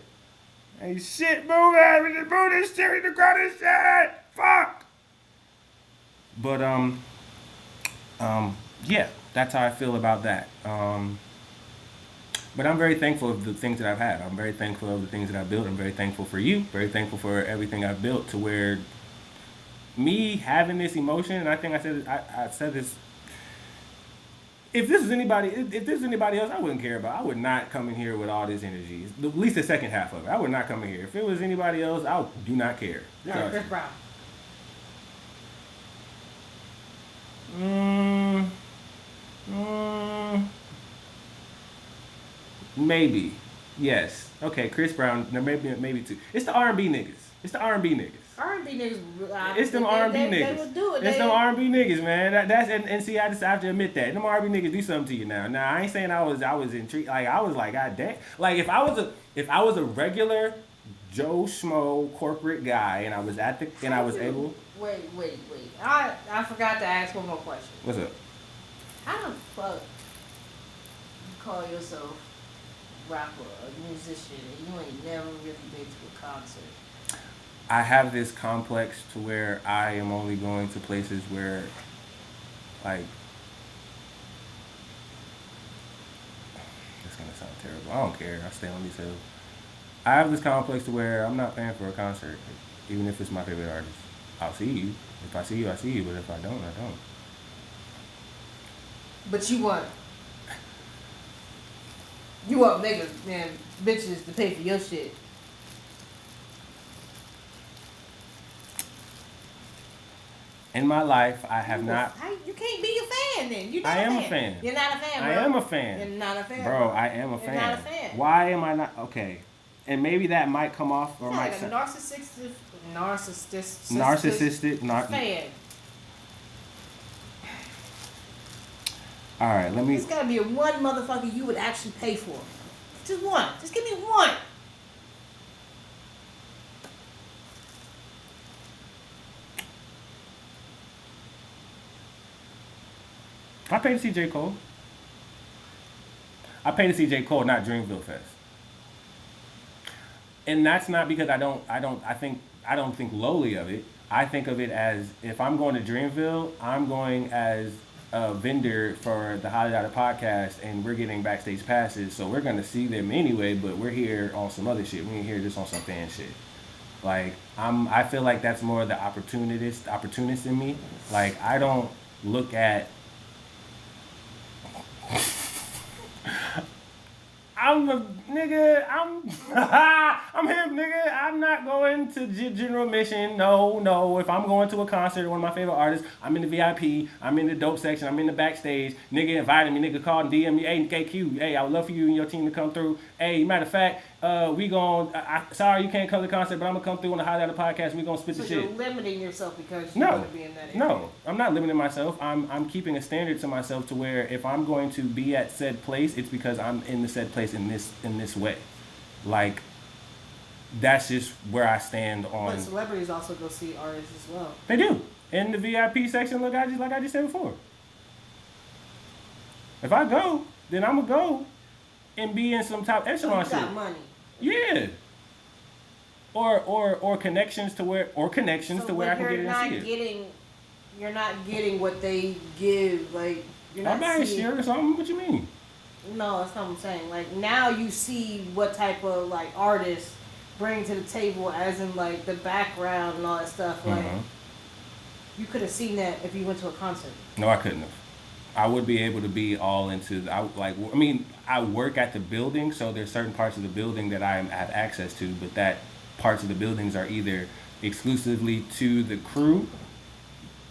Ain't shit moving. Move this shit in the ground and shit. Fuck. But yeah, that's how I feel about that. But I'm very thankful of the things that I've had. I'm very thankful of the things that I've built. I'm very thankful for you. Very thankful for everything I've built, to where me having this emotion, and I think I said this. If this is anybody else, I wouldn't care about. I would not come in here with all this energy. At least the second half of it. I would not come in here. If it was anybody else, I do not care. No, Chris Brown. Maybe. Yes. Okay, Chris Brown. Maybe two. It's the R&B niggas. R&B niggas. It's them R&B niggas. They would do it. It's them R&B niggas, man. That's and see, I just have to admit that. Them R&B niggas do something to you now. Now, I ain't saying I was intrigued. Like, I was like, God damn. Like, if I was a regular Joe Schmo corporate guy, and I was able. Wait. I forgot to ask one more question. What's up? How the fuck you call yourself rapper, a musician, and you ain't never really been to a concert? I have this complex to where I am only going to places where, like, it's gonna sound terrible. I don't care. I stay on these hills. I have this complex to where I'm not paying for a concert, even if it's my favorite artist. I'll see you. If I see you, I see you. But if I don't, I don't. But you want niggas and bitches to pay for your shit. In my life, I have not. You can't be a fan then. You're not I am a fan. You're not a fan, bro. I am a fan. You're not a fan. Bro, I am a fan. You're not a fan. Why am I not? Okay. And maybe that might come off or might like a narcissistic fan. All right, let me. There's gotta be one motherfucker you would actually pay for. Just one. Just give me one. I paid to see J. Cole. I paid to see J. Cole, not Dreamville Fest. And that's not because I don't think lowly of it. I think of it as, if I'm going to Dreamville, I'm going as a vendor for the Highly Outed podcast, and we're getting backstage passes, so we're gonna see them anyway. But we're here on some other shit. We ain't here just on some fan shit. Like, I feel like that's more the opportunist in me. Like, I don't look at. I'm a nigga. I'm I'm him, nigga. I'm not going to general admission. No. If I'm going to a concert, one of my favorite artists, I'm in the VIP. I'm in the dope section. I'm in the backstage. Nigga invited me. Nigga called and DM me. Hey, KQ. Hey, I would love for you and your team to come through. Hey, matter of fact, we gon' sorry you can't come to the concert, but I'm gonna come through on the Highlight podcast. We gonna spit the shit. So you're limiting yourself because you No, want to be in that area. no, I'm not limiting myself. I'm keeping a standard to myself to where if I'm going to be at said place, it's because I'm in the said place in this way. Like, that's just where I stand on. But celebrities also go see artists as well. They do in the VIP section. Look, like I just said before. If I go, then I'm gonna go and be in some top echelon So you got shit. money. Yeah. Or connections to where I can get in and see it. You're not getting what they give. Like you're not I'm buying seeing. shit or something. What you mean? No, that's not what I'm saying. Like now you see what type of like artists bring to the table, as in like the background and all that stuff. Like you could have seen that if you went to a concert. No, I couldn't have. I would be able to be all into. I work at the building, so there's certain parts of the building that I have access to, but that parts of the buildings are either exclusively to the crew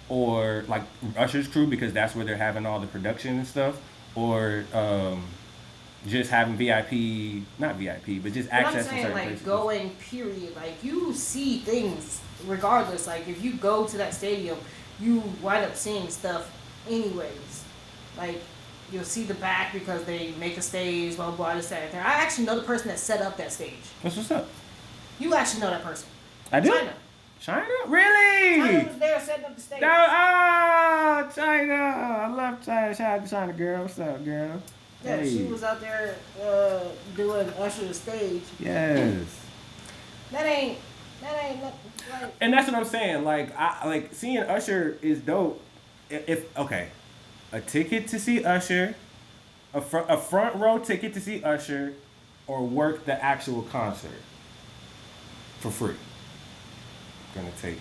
or like Usher's crew because that's where they're having all the production and stuff, or just having not VIP, but just access to certain places. Going period. Like you see things regardless. Like if you go to that stadium, you wind up seeing stuff anyways. Like you'll see the back because they make a stage, blah blah this that and there. I actually know the person that set up that stage. What's up? You actually know that person. I do. China? Really? China was there setting up the stage. China. I love China. Shout out to China, girl. What's up, girl? Yeah, hey. She was out there doing Usher the stage. Yes. That ain't like. And that's what I'm saying. Like, seeing Usher is dope. A ticket to see Usher, a front row ticket to see Usher, or work the actual concert for free. I'm gonna take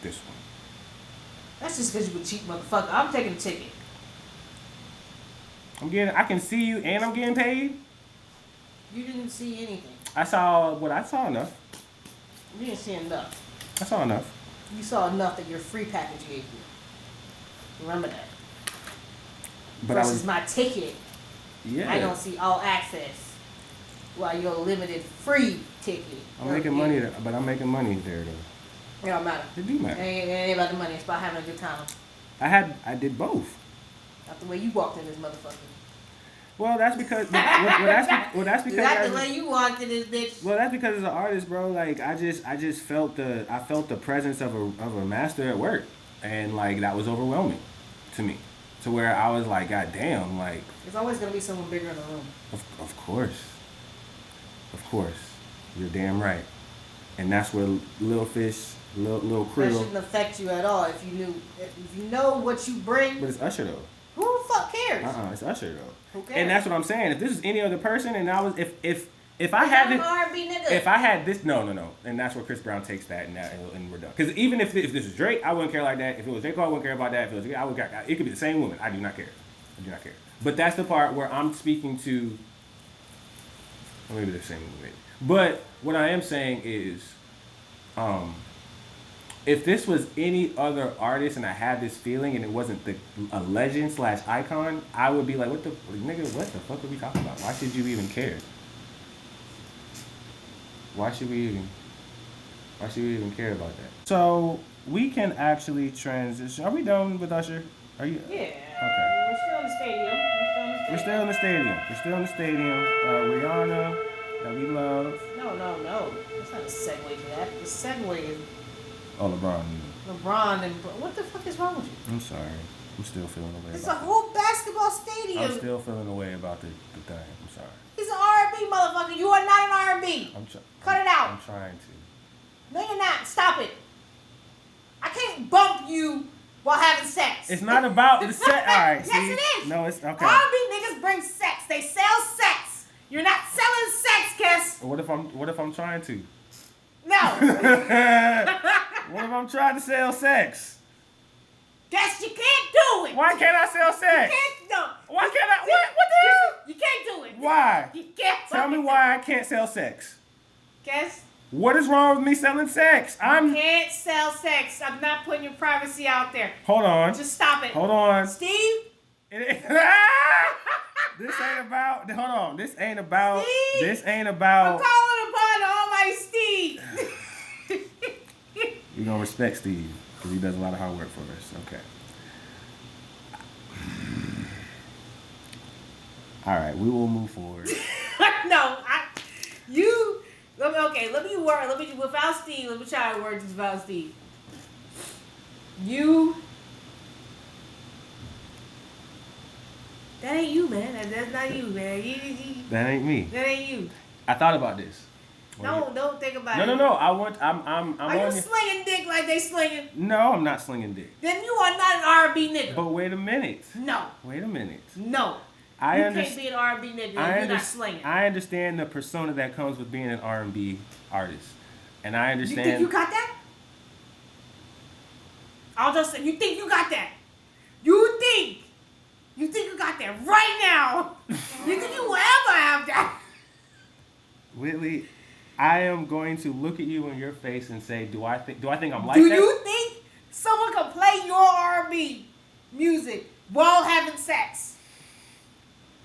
this one. That's just because you a cheap motherfucker. I'm taking a ticket. I can see you and I'm getting paid. You didn't see anything. I saw enough. You didn't see enough. I saw enough. You saw enough that your free package gave you. Remember that. But versus my ticket. Yeah. I don't see all access. While your limited free ticket. I'm making money there, but I'm making money there though. It don't matter. It do matter. It ain't about the money. It's about having a good time. I did both. Not the way you walked in this motherfucker. Well, that's because. That's because. Not the way you walked in this bitch. Well, that's because as an artist, bro. Like I just felt the presence of a master at work, and like that was overwhelming to me, to where I was like, God damn, like. There's always gonna be someone bigger in the room. Of course, you're damn right, and that's where Lil Fish, Lil Krill. That shouldn't affect you at all if you know what you bring. But it's Usher though. Who the fuck cares? It's Usher though. Who cares? And that's what I'm saying. If this is any other person, and I was if I had this, R&B nigga. if I had this, no, and that's where Chris Brown takes that, and we're done. Because even if this is Drake, I wouldn't care like that. If it was J. Cole, I wouldn't care about that. If it was, I would care. It could be the same woman. I do not care. But that's the part where I'm speaking to. Or maybe the same woman. But what I am saying is, if this was any other artist and I had this feeling and it wasn't a legend / icon, I would be like, what the fuck are we talking about? Why should you even care? Why should we even care about that? So we can actually transition. Are we done with Usher? Are you? Yeah. Okay. We're still in the stadium. We're still in the stadium. Rihanna, that we love. No. That's not a segue to that. The segue is Oh, LeBron. what the fuck is wrong with you? I'm sorry. I'm still feeling away. It's a whole basketball stadium. I'm still feeling away about the thing. I'm sorry. He's an R&B motherfucker. You are not an R&B. Cut it out. I'm trying to. No, you're not. Stop it. I can't bump you while having sex. It's not about the sex. All right. Yes, see? it is. No, it's okay. R&B niggas bring sex. They sell sex. You're not selling sex, Kiss. What if I'm trying to? No. What if I'm trying to sell sex? Guess you can't do it. Why can't I sell sex? You can't. No. Why can't I? What the hell? You can't do it. Why? You can't Tell me why I can't sell sex. Guess. What is wrong with me selling sex? You can't sell sex. I'm not putting your privacy out there. Hold on. Just stop it. Hold on. Steve? This ain't about. Hold on. This ain't about. Steve? This ain't about. I'm calling upon the almighty Steve. We're going to respect Steve because he does a lot of hard work for us. Okay. All right. We will move forward. Without Steve, let me try to work this without Steve. That ain't you, man. That's not you, man. That ain't me. That ain't you. I thought about this. No, don't think about it. No. I'm Are you slinging dick like they slinging? No, I'm not slinging dick. Then you are not an R&B nigga. But wait a minute. No. Wait a minute. No. You can't be an R&B nigga if you're not slinging. I understand the persona that comes with being an R&B artist. And I understand. You think you got that? I'll just say, you think you got that? You think you got that right now? You think you will ever have that? Whitley, I am going to look at you in your face and say, do I think I'm like that? Do you think someone can play your R&B music while having sex?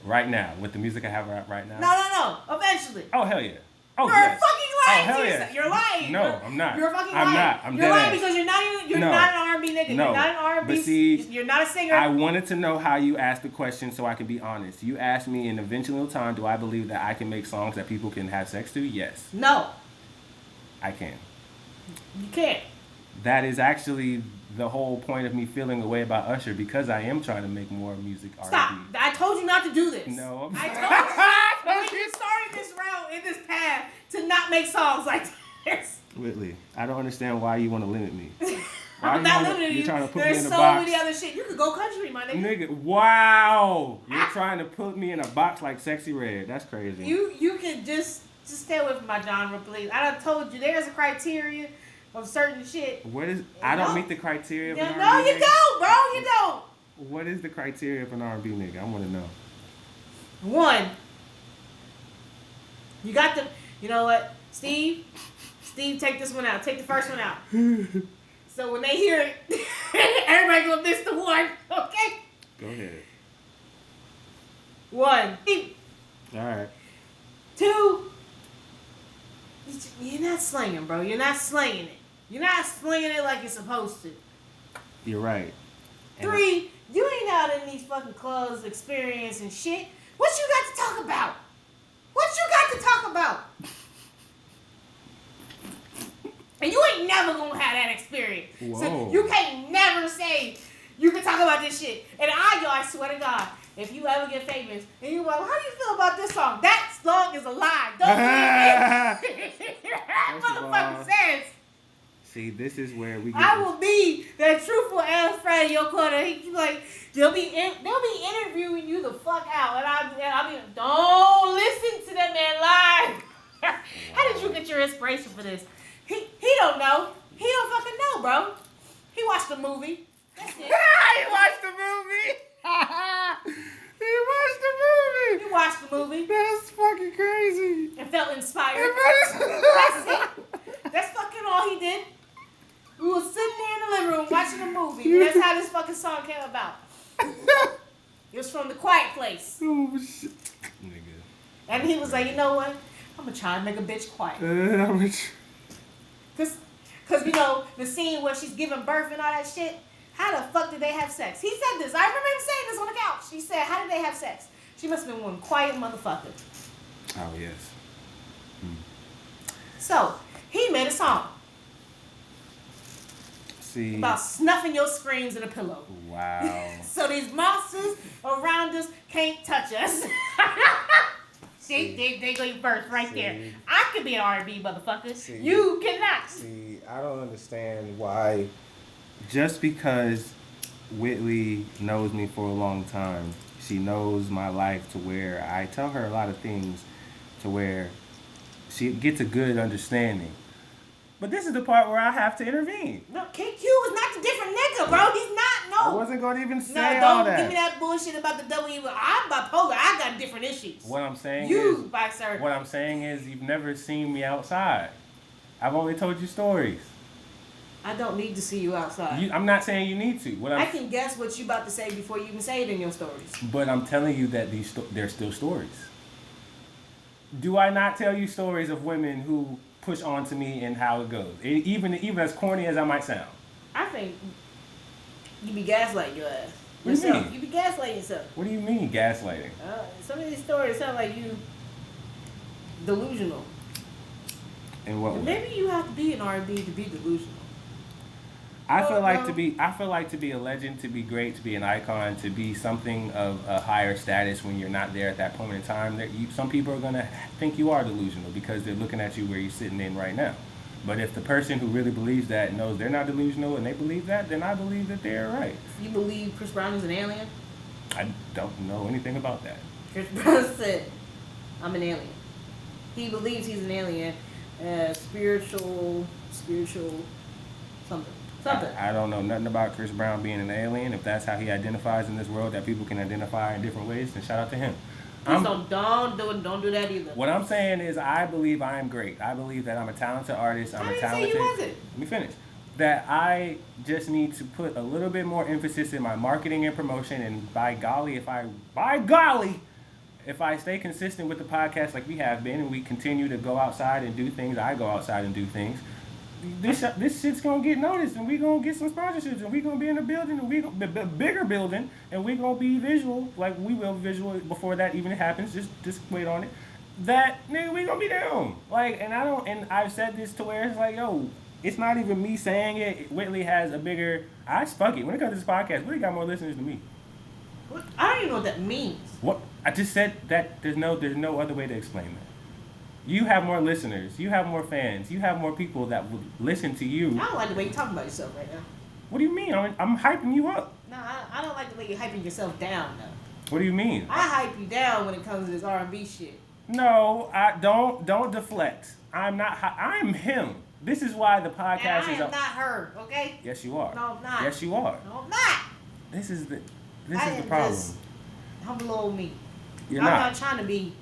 Right now, with the music I have right now? No. Eventually. Oh, hell yeah. Oh, you're yes. fucking lying hell to yeah. yourself. You're lying. No, I'm not. You're fucking lying. I'm not. I'm You're dead lying ass. because you're not an R&B nigga. No. You're not an R&B. But see, you're not a singer. I wanted to know how you asked the question so I can be honest. You asked me in eventual time, do I believe that I can make songs that people can have sex to? Yes. No. I can. You can't. That is actually the whole point of me feeling a way about Usher because I am trying to make more music R&B. Stop. I told you not to do this. No. I told you when you started this route in this path to not make songs like this. Whitley, I don't understand why you want to limit me. I'm not limiting you. You're trying to put There's me in a so box. many other shit. You could go country, my nigga. Nigga, wow. You're trying to put me in a box like Sexy Red. That's crazy. You can just stay away from my genre, please. I done told you there's a criteria of certain shit. What is? I don't meet the criteria of an R&B No, you nigga. don't, bro. You don't. What is the criteria of an R&B nigga? I want to know. One, you got the. You know what, Steve, take this one out. Take the first one out. So when they hear it, everybody gonna miss the one. Okay. Go ahead. One. All right. Two. You're not slinging, bro. You're not slinging it. You're not slinging it like you're supposed to. You're right. And Three, you ain't out in these fucking clubs experiencing shit. What you got to talk about? What you got to talk about? And you ain't never gonna have that experience. Whoa. So you can't never say you can talk about this shit. And I swear to God, if you ever get famous and you go, how do you feel about this song? That song is a lie. Don't believe it. That motherfucker says. See, this is where we get. I will be that truthful ass friend in your corner. He like they'll be interviewing you the fuck out, and I'll be don't listen to that man lie. How did you get your inspiration for this? He don't know. He don't fucking know, bro. He watched the movie. That's it. He watched the movie. He watched the movie. He watched the movie. That's fucking crazy. And felt inspired. That's it. That's fucking all he did. We was sitting there in the living room watching a movie. And that's how this fucking song came about. It was from The Quiet Place. Oh shit, nigga. And he was like, you know what? I'm gonna try to make a bitch quiet. Cause you know the scene where she's giving birth and all that shit. How the fuck did they have sex? He said this. I remember him saying this on the couch. He said, how did they have sex? She must have been one quiet motherfucker. Oh yes. So he made a song. See. About snuffing your screams in a pillow. Wow. So these monsters around us can't touch us. See, they go first right there. I could be an R&B motherfucker. You cannot. See, I don't understand why. Just because Whitley knows me for a long time, she knows my life to where I tell her a lot of things to where she gets a good understanding. But this is the part where I have to intervene. No, KQ is not the different nigga, bro. He's not. No. I wasn't going to even say No, all don't that. give me that bullshit about the W. I'm bipolar. I got different issues. What I'm saying You, is, by sir. what I'm saying is, you've never seen me outside. I've only told you stories. I don't need to see you outside. I'm not saying you need to. I can guess what you about to say before you even say it in your stories. But I'm telling you that they're still stories. Do I not tell you stories of women who push on to me and how it goes? Even as corny as I might sound. I think you be gaslighting your ass. What do you mean? You be gaslighting yourself. What do you mean gaslighting? Some of these stories sound like you delusional. In what way? Maybe you have to be an R&B to be delusional. I feel like to be a legend, to be great, to be an icon, to be something of a higher status when you're not there at that point in time. Some people are gonna think you are delusional because they're looking at you where you're sitting in right now. But if the person who really believes that knows they're not delusional and they believe that, then I believe that they're right. You believe Chris Brown is an alien? I don't know anything about that. Chris Brown said, "I'm an alien." He believes he's an alien, spiritual something. I don't know nothing about Chris Brown being an alien. If that's how he identifies in this world, that people can identify in different ways, then shout out to him. Please don't do that either. What I'm saying is I believe I am great. I believe that I'm a talented artist. I didn't say you wasn't. Let me finish. That I just need to put a little bit more emphasis in my marketing and promotion, and by golly, if I stay consistent with the podcast like we have been, and we continue to go outside and do things, I go outside and do things, this shit's gonna get noticed, and we gonna get some sponsorships, and we gonna be in a building, and we gonna be a bigger building, and we gonna be visual, like we will visual before that even happens. Just wait on it. That nigga, we gonna be down. Like, and I've said this to where it's like, yo, it's not even me saying it. Whitley has a bigger. Fuck it. When it comes to this podcast, Whitley got more listeners than me. What? I don't even know what that means. What? I just said that there's no other way to explain that. You have more listeners. You have more fans. You have more people that would listen to you. I don't like the way you're talking about yourself right now. What do you mean? I'm hyping you up. No, I don't like the way you're hyping yourself down, though. What do you mean? I hype you down when it comes to this R&B shit. No, I don't deflect. I'm not. I'm him. This is why the podcast and I am not her. Okay. Yes, you are. No, I'm not. Yes, you are. No, I'm not. This is the problem. Just humble old me. You're I'm not. not trying to be.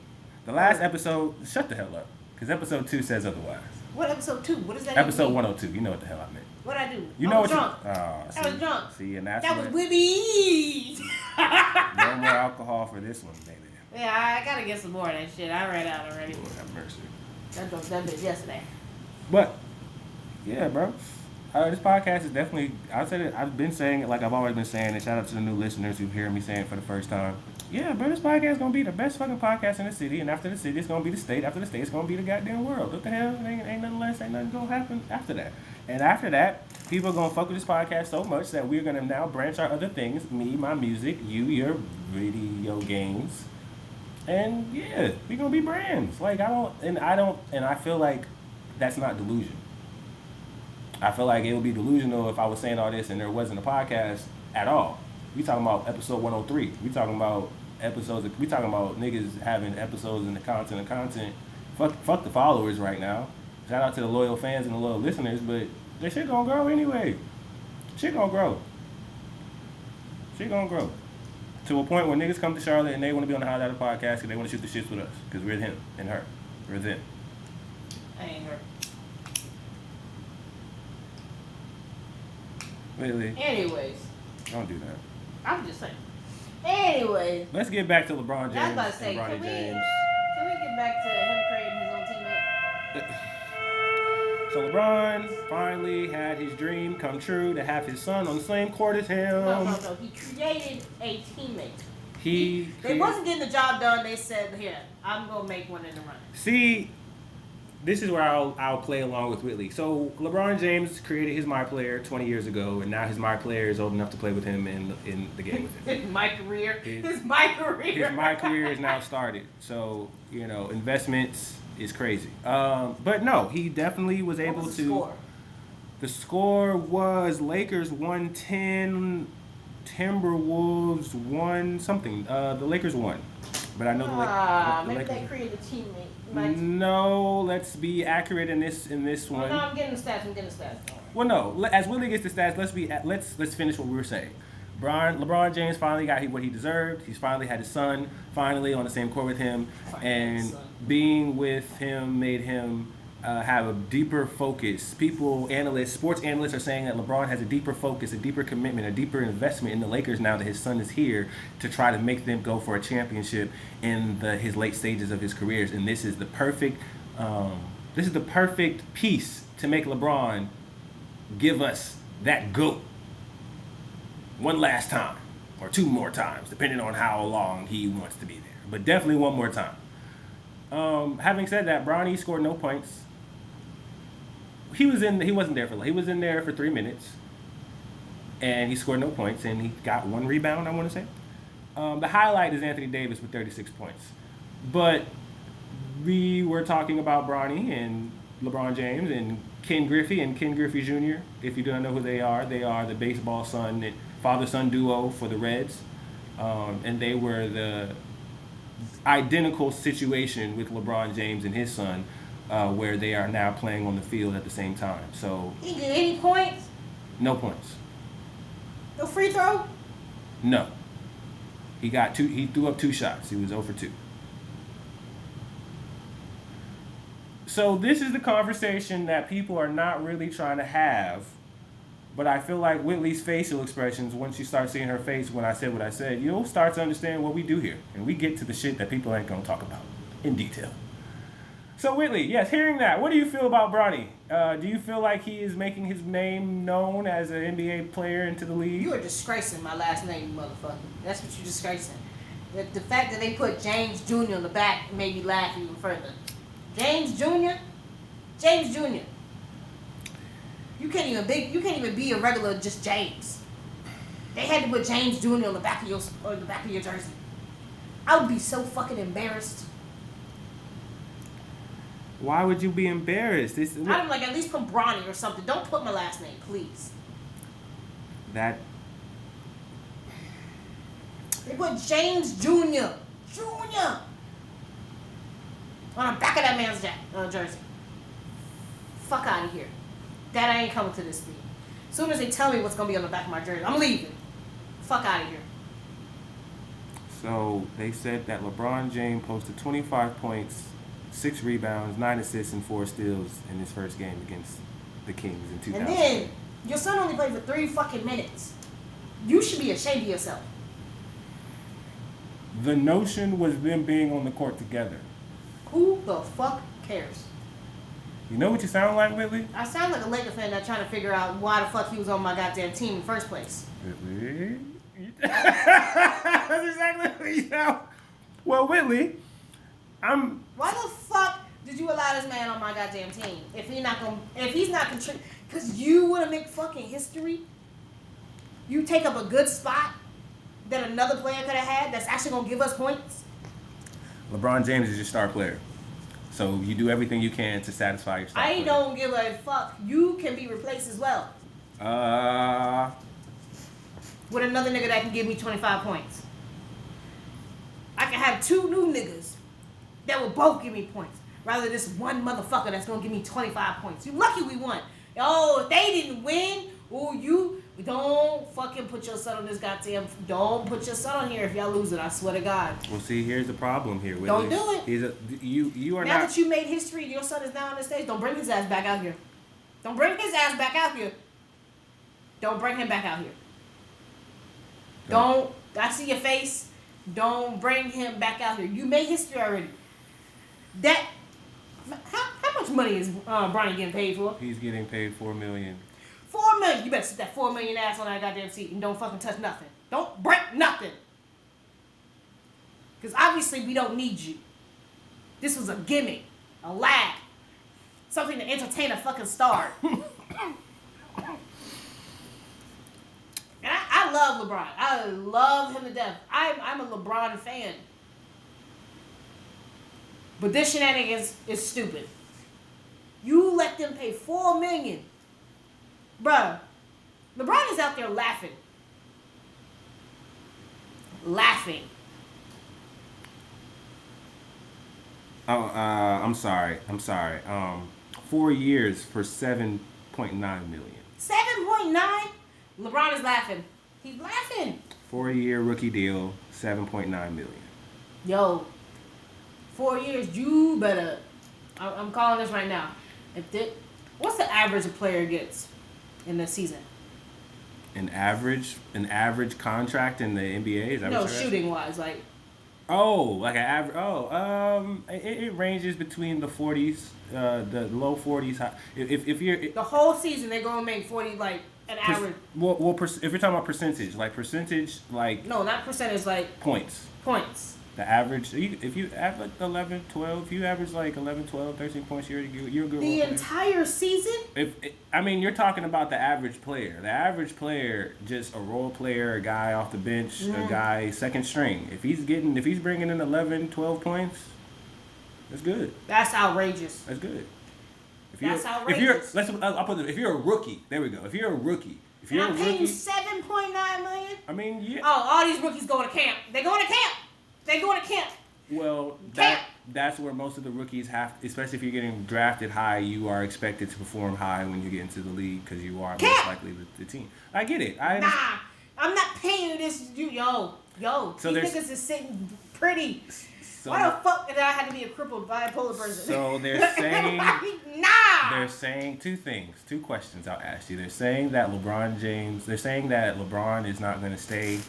The last episode, shut the hell up. Because episode 2 says otherwise. What episode 2? What does that Episode mean? 102. You know what the hell I meant. What'd I do? You I know was what drunk. I was drunk. See, and that's That was where- Whitney. No more alcohol for this one, baby. Yeah, I gotta get some more of that shit. I ran out already. Lord have mercy. That bitch yesterday. But, yeah, bro. This podcast is definitely, I've been saying it like I've always been saying it. Shout out to the new listeners who hear me saying it for the first time. Yeah, bro, this podcast is going to be the best fucking podcast in the city. And after the city, it's going to be the state. After the state, it's going to be the goddamn world. What the hell? Ain't nothing less. Ain't nothing going to happen after that. And after that, people are going to fuck with this podcast so much that we're going to now branch our other things. Me, my music, you, your video games. And yeah, we're going to be brands. Like, I feel like that's not delusion. I feel like it would be delusional if I was saying all this and there wasn't a podcast at all. We talking about episode 103. We talking about niggas having episodes in the content. Fuck the followers right now. Shout out to the loyal fans and the loyal listeners, but that shit gonna grow anyway. Shit gonna grow. To a point where niggas come to Charlotte and they want to be on the Hot Data podcast because they want to shoot the shits with us. Because we're him and her. We're them. I ain't her. Really? Anyways. Don't do that. I'm just saying. Anyway. Let's get back to LeBron James I was about to say, and Bronny can we James. get back to him creating his own teammate? So LeBron finally had his dream come true to have his son on the same court as him. No. He created a teammate. They wasn't getting the job done. They said, here, I'm going to make one in the run. See, this is where I'll play along with Whitley. So LeBron James created his My Player 20 years ago, and now his My Player is old enough to play with him in the game with him. His My Career. His My Career is now started. So, investments is crazy. But no, he definitely was able what was to. The score? The score was Lakers 110, Timberwolves 1 something. The Lakers won. But I know the maybe Lakers. they created a teammate. No, let's be accurate in this one. No, I'm getting the stats. Well, no. As Willie gets the stats, let's finish what we were saying. LeBron James finally got what he deserved. He's finally had his son finally on the same court with him, and being with him made him have a deeper focus. Sports analysts are saying that LeBron has a deeper focus, a deeper commitment, a deeper investment in the Lakers now that his son is here to try to make them go for a championship in his late stages of his careers. And this is the perfect piece to make LeBron give us that GOAT one last time or two more times, depending on how long he wants to be there. But definitely one more time. Having said that, Bronny scored no points. He wasn't there for. He was in there for 3 minutes, and he scored no points, and he got one rebound. I want to say. The highlight is Anthony Davis with 36 points, but we were talking about Bronny and LeBron James and Ken Griffey Jr. If you don't know who they are the baseball father-son duo for the Reds, and they were the identical situation with LeBron James and his son, where they are now playing on the field at the same time. So he did any points? No points. No free throw? No. He got two. He threw up 2 shots. He was 0 for 2. So this is the conversation that people are not really trying to have. But I feel like Whitley's facial expressions, once you start seeing her face when I said what I said, you'll start to understand what we do here. And we get to the shit that people ain't going to talk about in detail. So Whitley, yes, hearing that, what do you feel about Bronny? Do you feel like he is making his name known as an NBA player into the league? You are disgracing my last name, you motherfucker. That's what you're disgracing. The fact that they put James Jr. on the back made me laugh even further. James Jr.? James Jr. You can't even be a regular just James. They had to put James Jr. on the back of your jersey. I would be so fucking embarrassed. Why would you be embarrassed? I'm like, at least put Bronny or something. Don't put my last name, please. They put James Jr. on the back of that man's jersey. Fuck out of here. That ain't coming to this league. As soon as they tell me what's going to be on the back of my jersey, I'm leaving. Fuck out of here. So they said that LeBron James posted 25 points, 6 rebounds, 9 assists, and 4 steals in his first game against the Kings in 2000. And then, your son only played for 3 fucking minutes. You should be ashamed of yourself. The notion was them being on the court together. Who the fuck cares? You know what you sound like, Whitley? I sound like a Laker fan that's trying to figure out why the fuck he was on my goddamn team in the first place. Whitley? That's exactly what you sound. Well, Whitley, Why the fuck did you allow this man on my goddamn team? If he's not contributing, because you want to make fucking history. You take up a good spot that another player could have had that's actually gonna give us points. LeBron James is your star player. So you do everything you can to satisfy your star player. I don't give a fuck. You can be replaced as well. With another nigga that can give me 25 points. I can have 2 new niggas that will both give me points. Rather than this one motherfucker that's gonna give me 25 points. You lucky we won. Oh, if they didn't win, you don't fucking put your son on this goddamn. Don't put your son on here if y'all lose it. I swear to God. Well, see, here's the problem here. Don't do it. You are now not. that you made history and your son is now on the stage, don't bring his ass back out here. Don't bring his ass back out here. Don't bring him back out here. Don't. I see your face. Don't bring him back out here. You made history already. How much money is Bronny getting paid for? He's getting paid $4 million. $4 million. You better sit that $4 million ass on that goddamn seat and don't fucking touch nothing. Don't break nothing. Because obviously we don't need you. This was a gimmick, a laugh, something to entertain a fucking star. And I love LeBron. I love him to death. I'm a LeBron fan. But this shenanigans is stupid. You let them pay $4 million. Bruh, LeBron is out there laughing. Oh, I'm sorry. 4 years for 7.9 million. 7.9. LeBron is laughing. He's laughing. 4-year rookie deal, 7.9 million. Yo, 4 years. You better. I'm calling this right now. What's the average a player gets in the season? An average contract in the NBA? Is that No, what you're shooting wise, like. Oh, like an average. It ranges between the 40s, the low 40s. If you're The whole season they're gonna make 40, like an average. if you're talking about percentage, like No, not percentage, like points. points. The average, if you average like 11, 12, if you average like 11, 12, 13 points, you're a good role The player. entire season? You're talking about the average player. The average player, just a role player, a guy off the bench, a guy second string. If he's bringing in 11, 12 points, that's good. That's outrageous. That's good. That's outrageous. I'll put it. If you're a rookie, there we go. If you're a rookie, I'm paying you 7.9 million. I mean, yeah. Oh, all these rookies going to camp. They going to camp. Well, that's where most of the rookies have, especially if you're getting drafted high, you are expected to perform high when you get into the league because you are most likely the team. I get it. Nah, I'm not paying you this. Yo. So these niggas is sitting pretty. So, why the fuck did I have to be a crippled bipolar person? So they're saying nah. They're saying two questions I'll ask you. They're saying that LeBron is not going to stay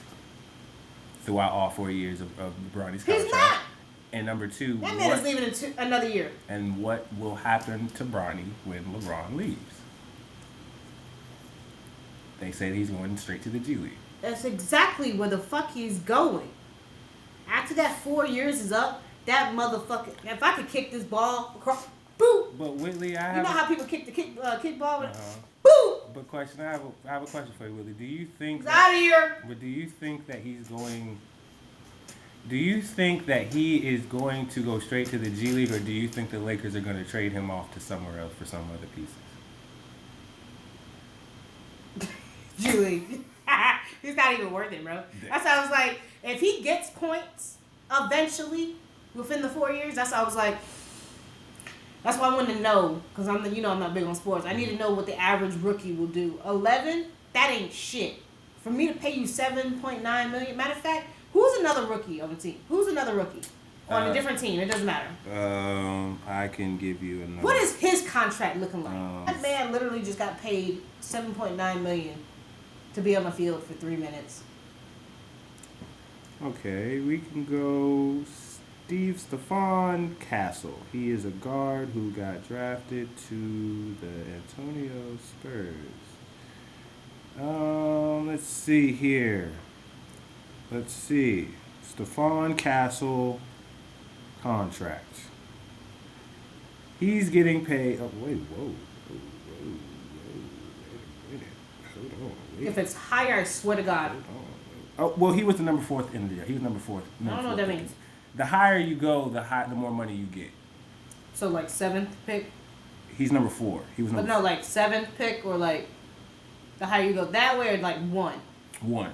throughout all 4 years of Bronny's contract. He's not. And number two, that man is leaving in another year. And what will happen to Bronny when LeBron leaves? They say he's going straight to the G League. That's exactly where the fuck he's going. After that 4 years is up, that motherfucker. If I could kick this ball across, boo. But Whitley, you know how people kick the kickball with boo. But question, I have a question for you, Whitley. Do you think out of here? But do you think that he's going? Do you think that he is going to go straight to the G League, or do you think the Lakers are going to trade him off to somewhere else for some other pieces? G League. He's not even worth it, bro. That's why I was like, if he gets points eventually within the 4 years, that's why I was like, that's why I wanted to know, because I'm not big on sports. I need to know what the average rookie will do. 11, that ain't shit. For me to pay you 7.9 million. Matter of fact, who's another rookie on the team? Who's another rookie on a different team? It doesn't matter. I can give you another. What is his contract looking like? That man literally just got paid 7.9 million to be on the field for 3 minutes. Okay, we can go Stephon Castle. He is a guard who got drafted to the Antonio Spurs. Let's see here. Stephon Castle contract. He's getting paid. Oh, wait, whoa. Hold on. If it's higher, I swear to God. Oh, well, he was the number 4th in the year. He was number 4th. I don't know what that means. The higher you go, the more money you get. So like 7th pick? He's number 4. He was number. But no, like 7th pick, or like the higher you go that way, or like 1. 1.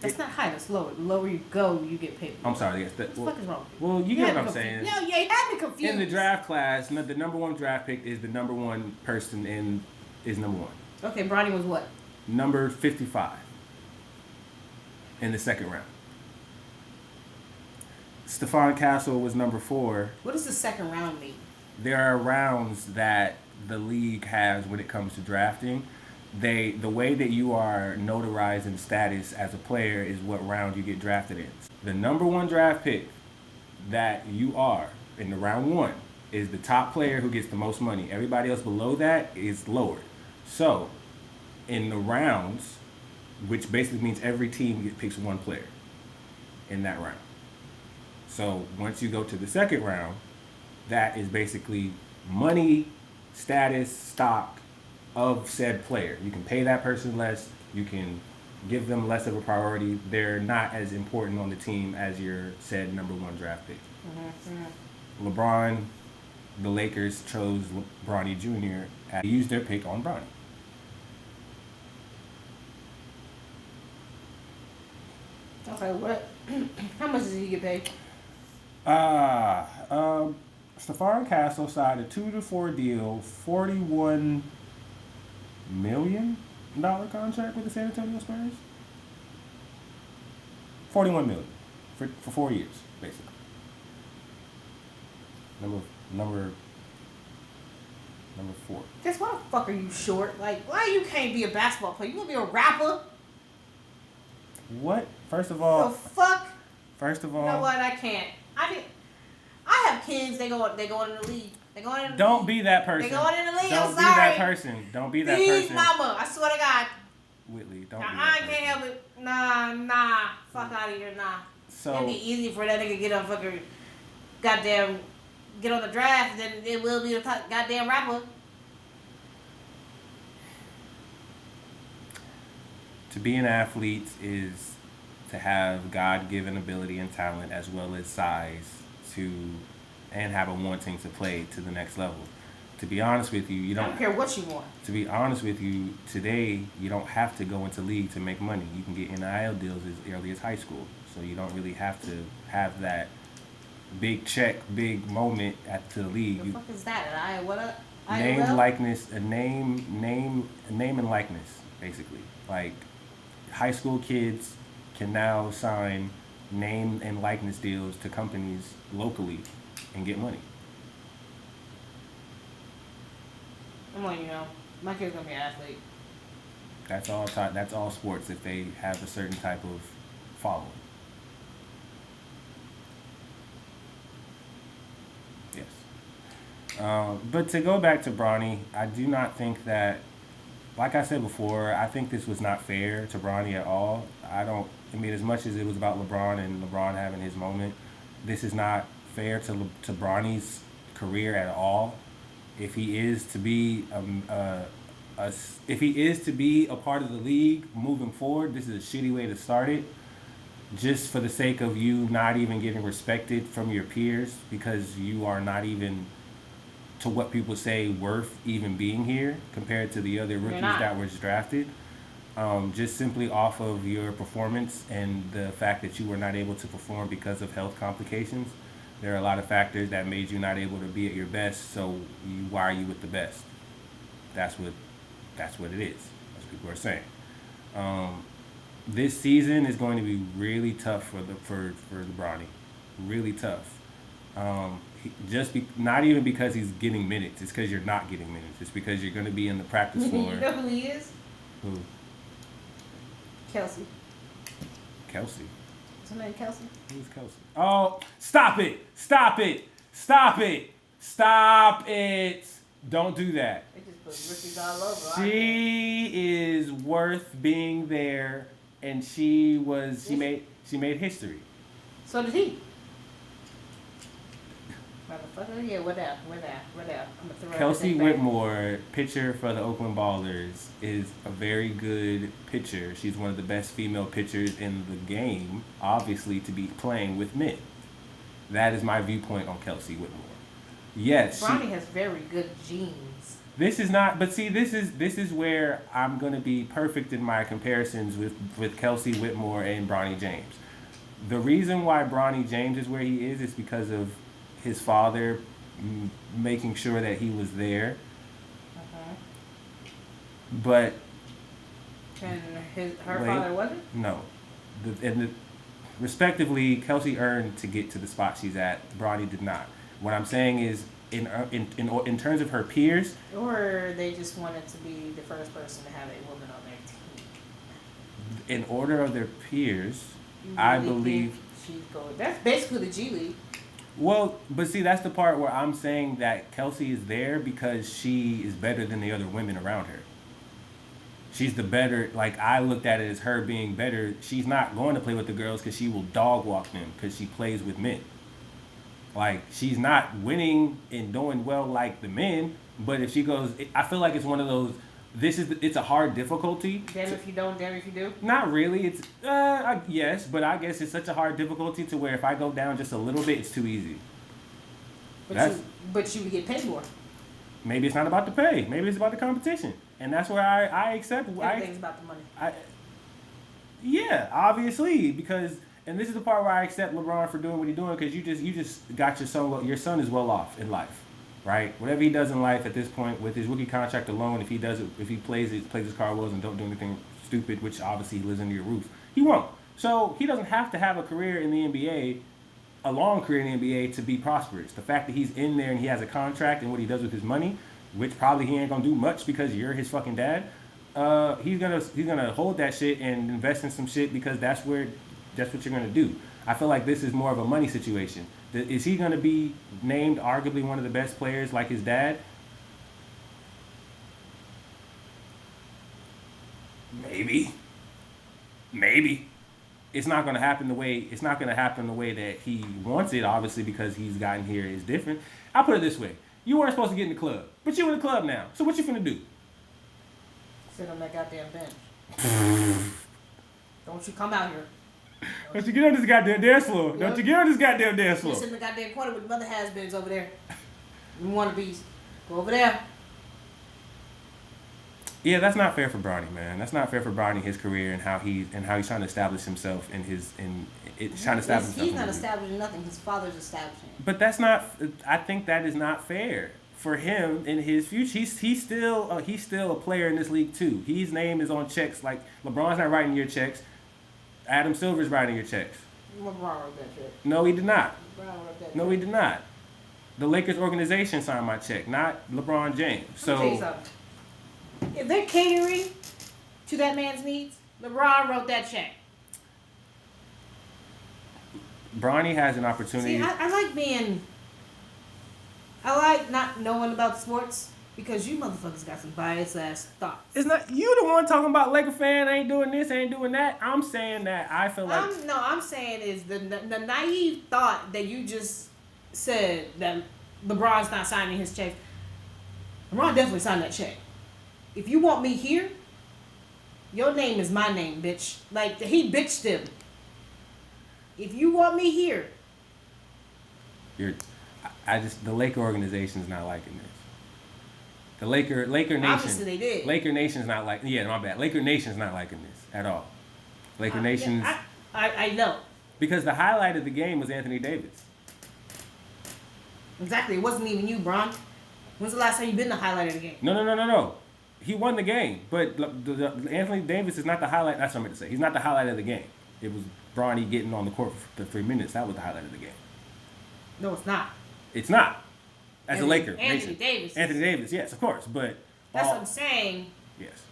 That's not high. That's lower. The lower you go, you get paid. I'm sorry. Yes. What the fuck is wrong? Well, you get what I'm saying. No, you had me confused. In the draft class, the number 1 draft pick is the number 1 person is number 1. Okay, Bronny was what? Number 55 in the second round. Stephon Castle was number 4. What does the second round mean? There are rounds that the league has when it comes to drafting. The way that you are notarized in status as a player is what round you get drafted in. The number 1 draft pick that you are in the round 1 is the top player who gets the most money. Everybody else below that is lowered. So, in the rounds, which basically means every team picks 1 player in that round. So, once you go to the second round, that is basically money, status, stock of said player. You can pay that person less. You can give them less of a priority. They're not as important on the team as your said number 1 draft pick. Mm-hmm. LeBron, the Lakers chose Bronny Jr. and used their pick on Bronny. Okay, what? How much does he get paid? Stephon Castle signed a 2 to 4 deal, $41 million contract with the San Antonio Spurs. 41 million for 4 years, basically. Number four. Guess why the fuck are you short? Like, why you can't be a basketball player? You wanna be a rapper? What? First of all. The fuck? First of all. You know what? I can't. I have kids. They go in the league. They go in. Don't be that person. They going in the league. Don't I'm be sorry. that person. Don't be that Please, person. mama. I swear to God. Whitley, don't be I that can't person. help it. Nah. Fuck out of here. Nah. So It'd be easy for that nigga to get on fucking goddamn get on the draft. Then it will be a goddamn rapper. to be an athlete is to have God-given ability and talent as well as size and have a wanting to play to the next level. To be honest with you, you I don't don't care what you want. To be honest with you, today you don't have to go into league to make money. You can get NIL deals as early as high school, so you don't really have to have that big check, big moment at the league. The fuck is that? What up? Name, likeness, a name and likeness, basically. Like high school kids can now sign name and likeness deals to companies locally and get money. I'm letting you know, my kid's gonna be an athlete. That's all. That's all sports if they have a certain type of following. Yes. But to go back to Bronny, I do not think that, like I said before, I think this was not fair to Bronny at all. I mean, as much as it was about LeBron and LeBron having his moment, this is not fair to Bronny's career at all. If he is to be a part of the league moving forward, this is a shitty way to start it. Just for the sake of you not even getting respected from your peers because you are not even, to what people say, worth even being here compared to the other rookies that were drafted. Just simply off of your performance and the fact that you were not able to perform because of health complications. There are a lot of factors that made you not able to be at your best, so why are you with the best? That's what it is, as people are saying. This season is going to be really tough for the Bronny. Really tough. Not even because he's getting minutes, it's because you're not getting minutes. It's because you're going to be in the practice floor. You know who he is? Who? Kelsey. Kelsey. What's her name, Kelsey? Who's Kelsey? Oh, stop it! Stop it! Stop it! Stop it! Don't do that. They just put rookies all over. She is worth being there, and she made history. So did he. Motherfucker, yeah, what up? I'm gonna throw Kelsey Whitmore, pitcher for the Oakland Ballers, is a very good pitcher. She's one of the best female pitchers in the game, obviously, to be playing with men. That is my viewpoint on Kelsey Whitmore. Yes, Bronny has very good genes. This is not, but see, this is where I'm gonna be perfect in my comparisons with Kelsey Whitmore and Bronny James. The reason why Bronny James is where he is because of his father making sure that he was there. But and her father wasn't? No. Respectively, Kelsey earned to get to the spot she's at. Bronny did not. What I'm saying is, in terms of her peers, or they just wanted to be the first person to have a woman on their team. In order of their peers, I believe she's going. That's basically the G League. Well, but see, that's the part where I'm saying that Kelsey is there because she is better than the other women around her. She's the better, like, I looked at it as her being better. She's not going to play with the girls because she will dog walk them because she plays with men. Like, she's not winning and doing well like the men, but if she goes, I feel like it's one of those, it's a hard difficulty. Damn if you don't, damn if you do? Not really. It's, yes, but I guess it's such a hard difficulty to where if I go down just a little bit, it's too easy. But you would get paid more. Maybe it's not about the pay. Maybe it's about the competition. And that's where I accept. Everything's about the money. Yeah, obviously, because And this is the part where I accept LeBron for doing what he's doing because you just got your son is well off in life, right? Whatever he does in life at this point with his rookie contract alone, if he plays his card well and don't do anything stupid, which obviously he lives under your roof, he won't. So he doesn't have to have a career in the NBA, a long career in the NBA to be prosperous. The fact that he's in there and he has a contract and what he does with his money, which probably he ain't gonna do much because you're his fucking dad. He's gonna hold that shit and invest in some shit because that's what you're gonna do. I feel like this is more of a money situation. Is he gonna be named arguably one of the best players like his dad? Maybe. It's not gonna happen the way that he wants it, obviously, because he's gotten here is different. I'll put it this way: you weren't supposed to get in the club, but you in the club now. So what you finna do? Sit on that goddamn bench. Don't you come out here. Don't you get on this goddamn dance floor. Yep. Don't you get on this goddamn dance floor. You sit in the goddamn corner with the other has-beens over there. You wannabes. Go over there. Yeah, that's not fair for Bronny, man. That's not fair for Bronny, his career, and how he's trying to establish himself He's not establishing nothing. His father's establishing. But that's not. I think that is not fair for him in his future. He's still a player in this league too. His name is on checks. Like LeBron's not writing your checks. Adam Silver's writing your checks. LeBron wrote that check. No, he did not. LeBron wrote that check. No, he did not. The Lakers organization signed my check, not LeBron James. So. Let me tell you something. If they're catering to that man's needs, LeBron wrote that check. Bronny has an opportunity. See, I like not knowing about sports because you motherfuckers got some biased ass thoughts. It's not you the one talking about Laker fan ain't doing this, ain't doing that. I'm saying that I feel like I'm saying is the naive thought that you just said that LeBron's not signing his check. LeBron definitely signed that check. If you want me here, your name is my name, bitch. Like, he bitched him. If you want me here. The Laker organization is not liking this. The Laker Nation. Obviously they did. Laker Nation's not like, yeah, my bad. Laker Nation's not liking this at all. Laker Nation's. Yeah, I know. Because the highlight of the game was Anthony Davis. Exactly. It wasn't even you, Bron. When's the last time you been the highlight of the game? No. He won the game, but Anthony Davis is not the highlight. That's what I meant to say. He's not the highlight of the game. It was Bronny getting on the court for 3 minutes. That was the highlight of the game. No, it's not. It's not. As a Laker. Anthony Davis. Anthony Davis, yes, of course. But that's what I'm saying. Yes.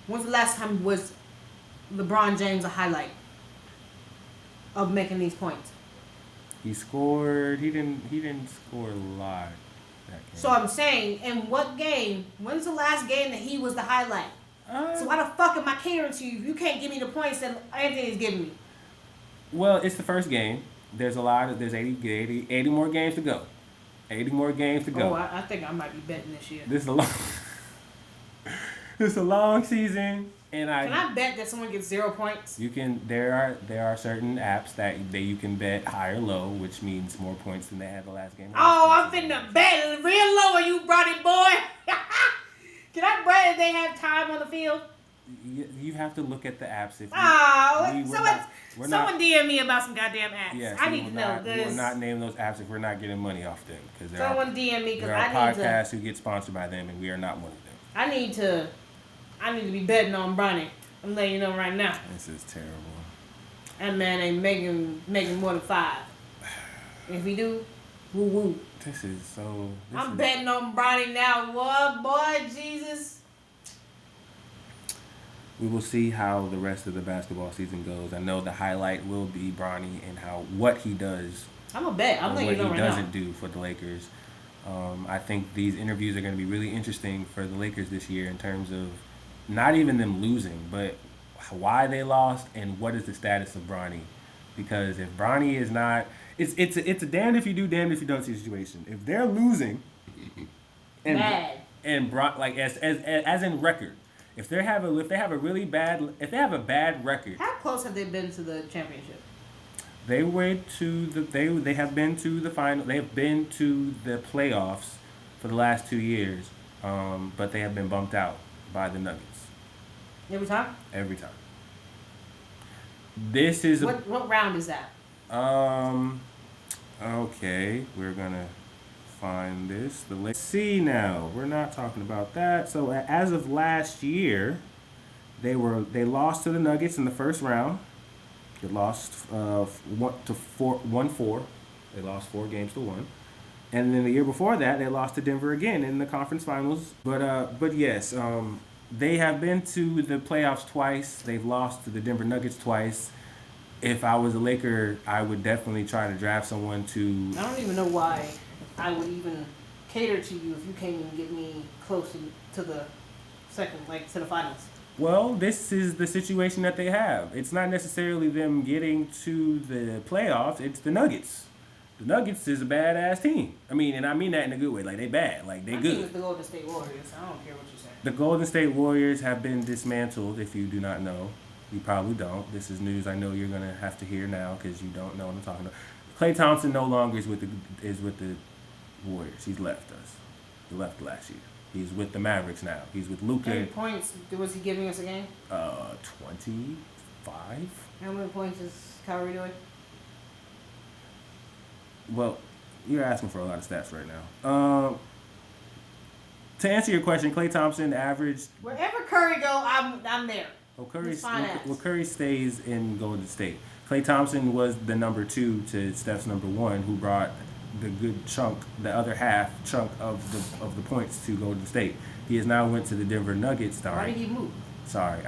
When's the last time was LeBron James a highlight of making these points? He scored. He didn't score a lot. So I'm saying, in what game? When's the last game that he was the highlight? So why the fuck am I catering to you if you can't give me the points that Anthony's giving me? Well, it's the first game. There's 80 more games to go. 80 more games to go. Oh, I think I might be betting this year. This is a long season. Can I bet that someone gets 0 points? You can. There are certain apps that you can bet high or low, which means more points than they had the last game. Oh, I'm finna bet real low on you, Bronny boy. Can I bet if they have time on the field? You have to look at the apps. Someone DM me about some goddamn apps. Yes, I need to know this. We will not name those apps if we're not getting money off them. Someone DM me because there are podcasts who get sponsored by them, and we are not one of them. I need to be betting on Bronny. I'm letting you know right now. This is terrible. That man ain't making more than 5. If he do, woo woo. I'm betting on Bronny now. What, boy, Jesus? We will see how the rest of the basketball season goes. I know the highlight will be Bronny and what he does. I'm a bet. I'm letting you know right now. What he doesn't do for the Lakers. I think these interviews are going to be really interesting for the Lakers this year in terms of not even them losing, but why they lost and what is the status of Bronny. Because if Bronny is not, it's a damned if you do, damned if you don't situation. If they're losing, and like as in record, if they have a bad record. How close have they been to the championship? They have been to the final. They have been to the playoffs for the last 2 years, but they have been bumped out by the Nuggets. Every time. Every time. This is what round is that? Okay, we're gonna find this. Let's see now. We're not talking about that. So as of last year, they lost to the Nuggets in the first round. They lost 1-4. They lost 4-1. And then the year before that, they lost to Denver again in the conference finals. But yes, they have been to the playoffs twice. They've lost to the Denver Nuggets twice. If I was a Laker, I would definitely try to draft someone to. I don't even know why I would even cater to you if you can't even get me close to the second, to the finals. Well, this is the situation that they have. It's not necessarily them getting to the playoffs. It's the Nuggets. The Nuggets is a badass team. I mean that in a good way. They bad. They My good. team is the Golden State Warriors. I don't care what you say. The Golden State Warriors have been dismantled. If you do not know, you probably don't. This is news I know you're gonna have to hear now because you don't know what I'm talking about. Klay Thompson no longer is with the Warriors. He's left us. He left last year. He's with the Mavericks now. He's with Luka. How many points was he giving us a game? 25. How many points is Kyrie doing? Well, you're asking for a lot of stats right now. To answer your question, Klay Thompson averaged. Wherever Curry go, I'm there. Curry stays in Golden State. Klay Thompson was the number 2 to Steph's number 1, who brought the other half chunk of the points to Golden State. He has now went to the Denver Nuggets. Why did he move? Sorry,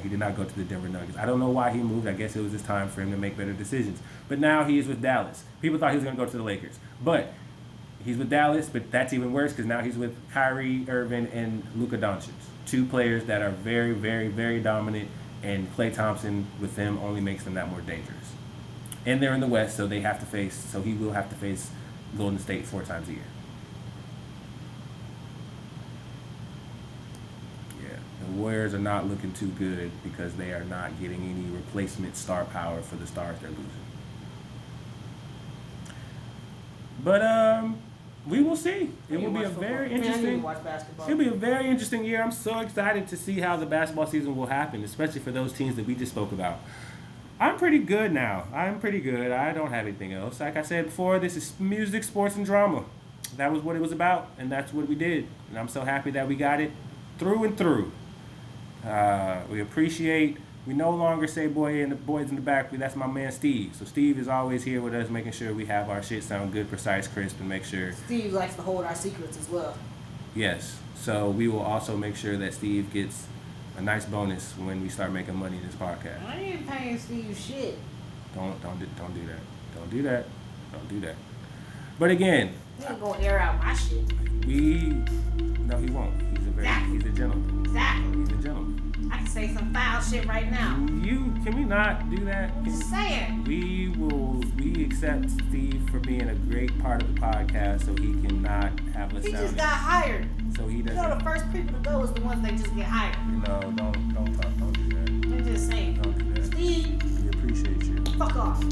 he did not go to the Denver Nuggets. I don't know why he moved. I guess it was his time for him to make better decisions. But now he is with Dallas. People thought he was going to go to the Lakers. But he's with Dallas, but that's even worse because now he's with Kyrie Irving and Luka Doncic. 2 players that are very, very, very dominant, and Klay Thompson with them only makes them that more dangerous. And they're in the West, so he will have to face Golden State 4 times a year. The Warriors are not looking too good because they are not getting any replacement star power for the stars they're losing. But we will see. It will be a very interesting. It'll be a very interesting year. I'm so excited to see how the basketball season will happen, especially for those teams that we just spoke about. I'm pretty good now. I don't have anything else. Like I said before, this is music, sports, and drama. That was what it was about, and that's what we did. And I'm so happy that we got it through and through. We no longer say boys in the back. That's my man Steve. So Steve is always here with us, making sure we have our shit sound good, precise, crisp, and make sure. Steve likes to hold our secrets as well. Yes. So we will also make sure that Steve gets a nice bonus when we start making money in this podcast. I ain't paying Steve shit. Don't do that. But again, he ain't gonna air out my shit. No, he won't. He's a gentleman. Exactly. He's a gentleman. I can say some foul shit right now. Can we not do that? I'm just saying. We accept Steve for being a great part of the podcast, so he cannot have us. He just got hired. So he doesn't. You know, the first people to go is the ones that just get hired. Don't do that. I'm just saying. Don't do that. Steve. We appreciate you. Fuck off.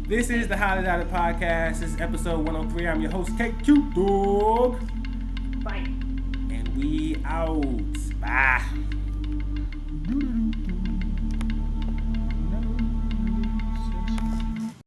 This is the Highly Doubted Podcast. This is episode 103. I'm your host, KQ Dog. Bye. And we out. Bye.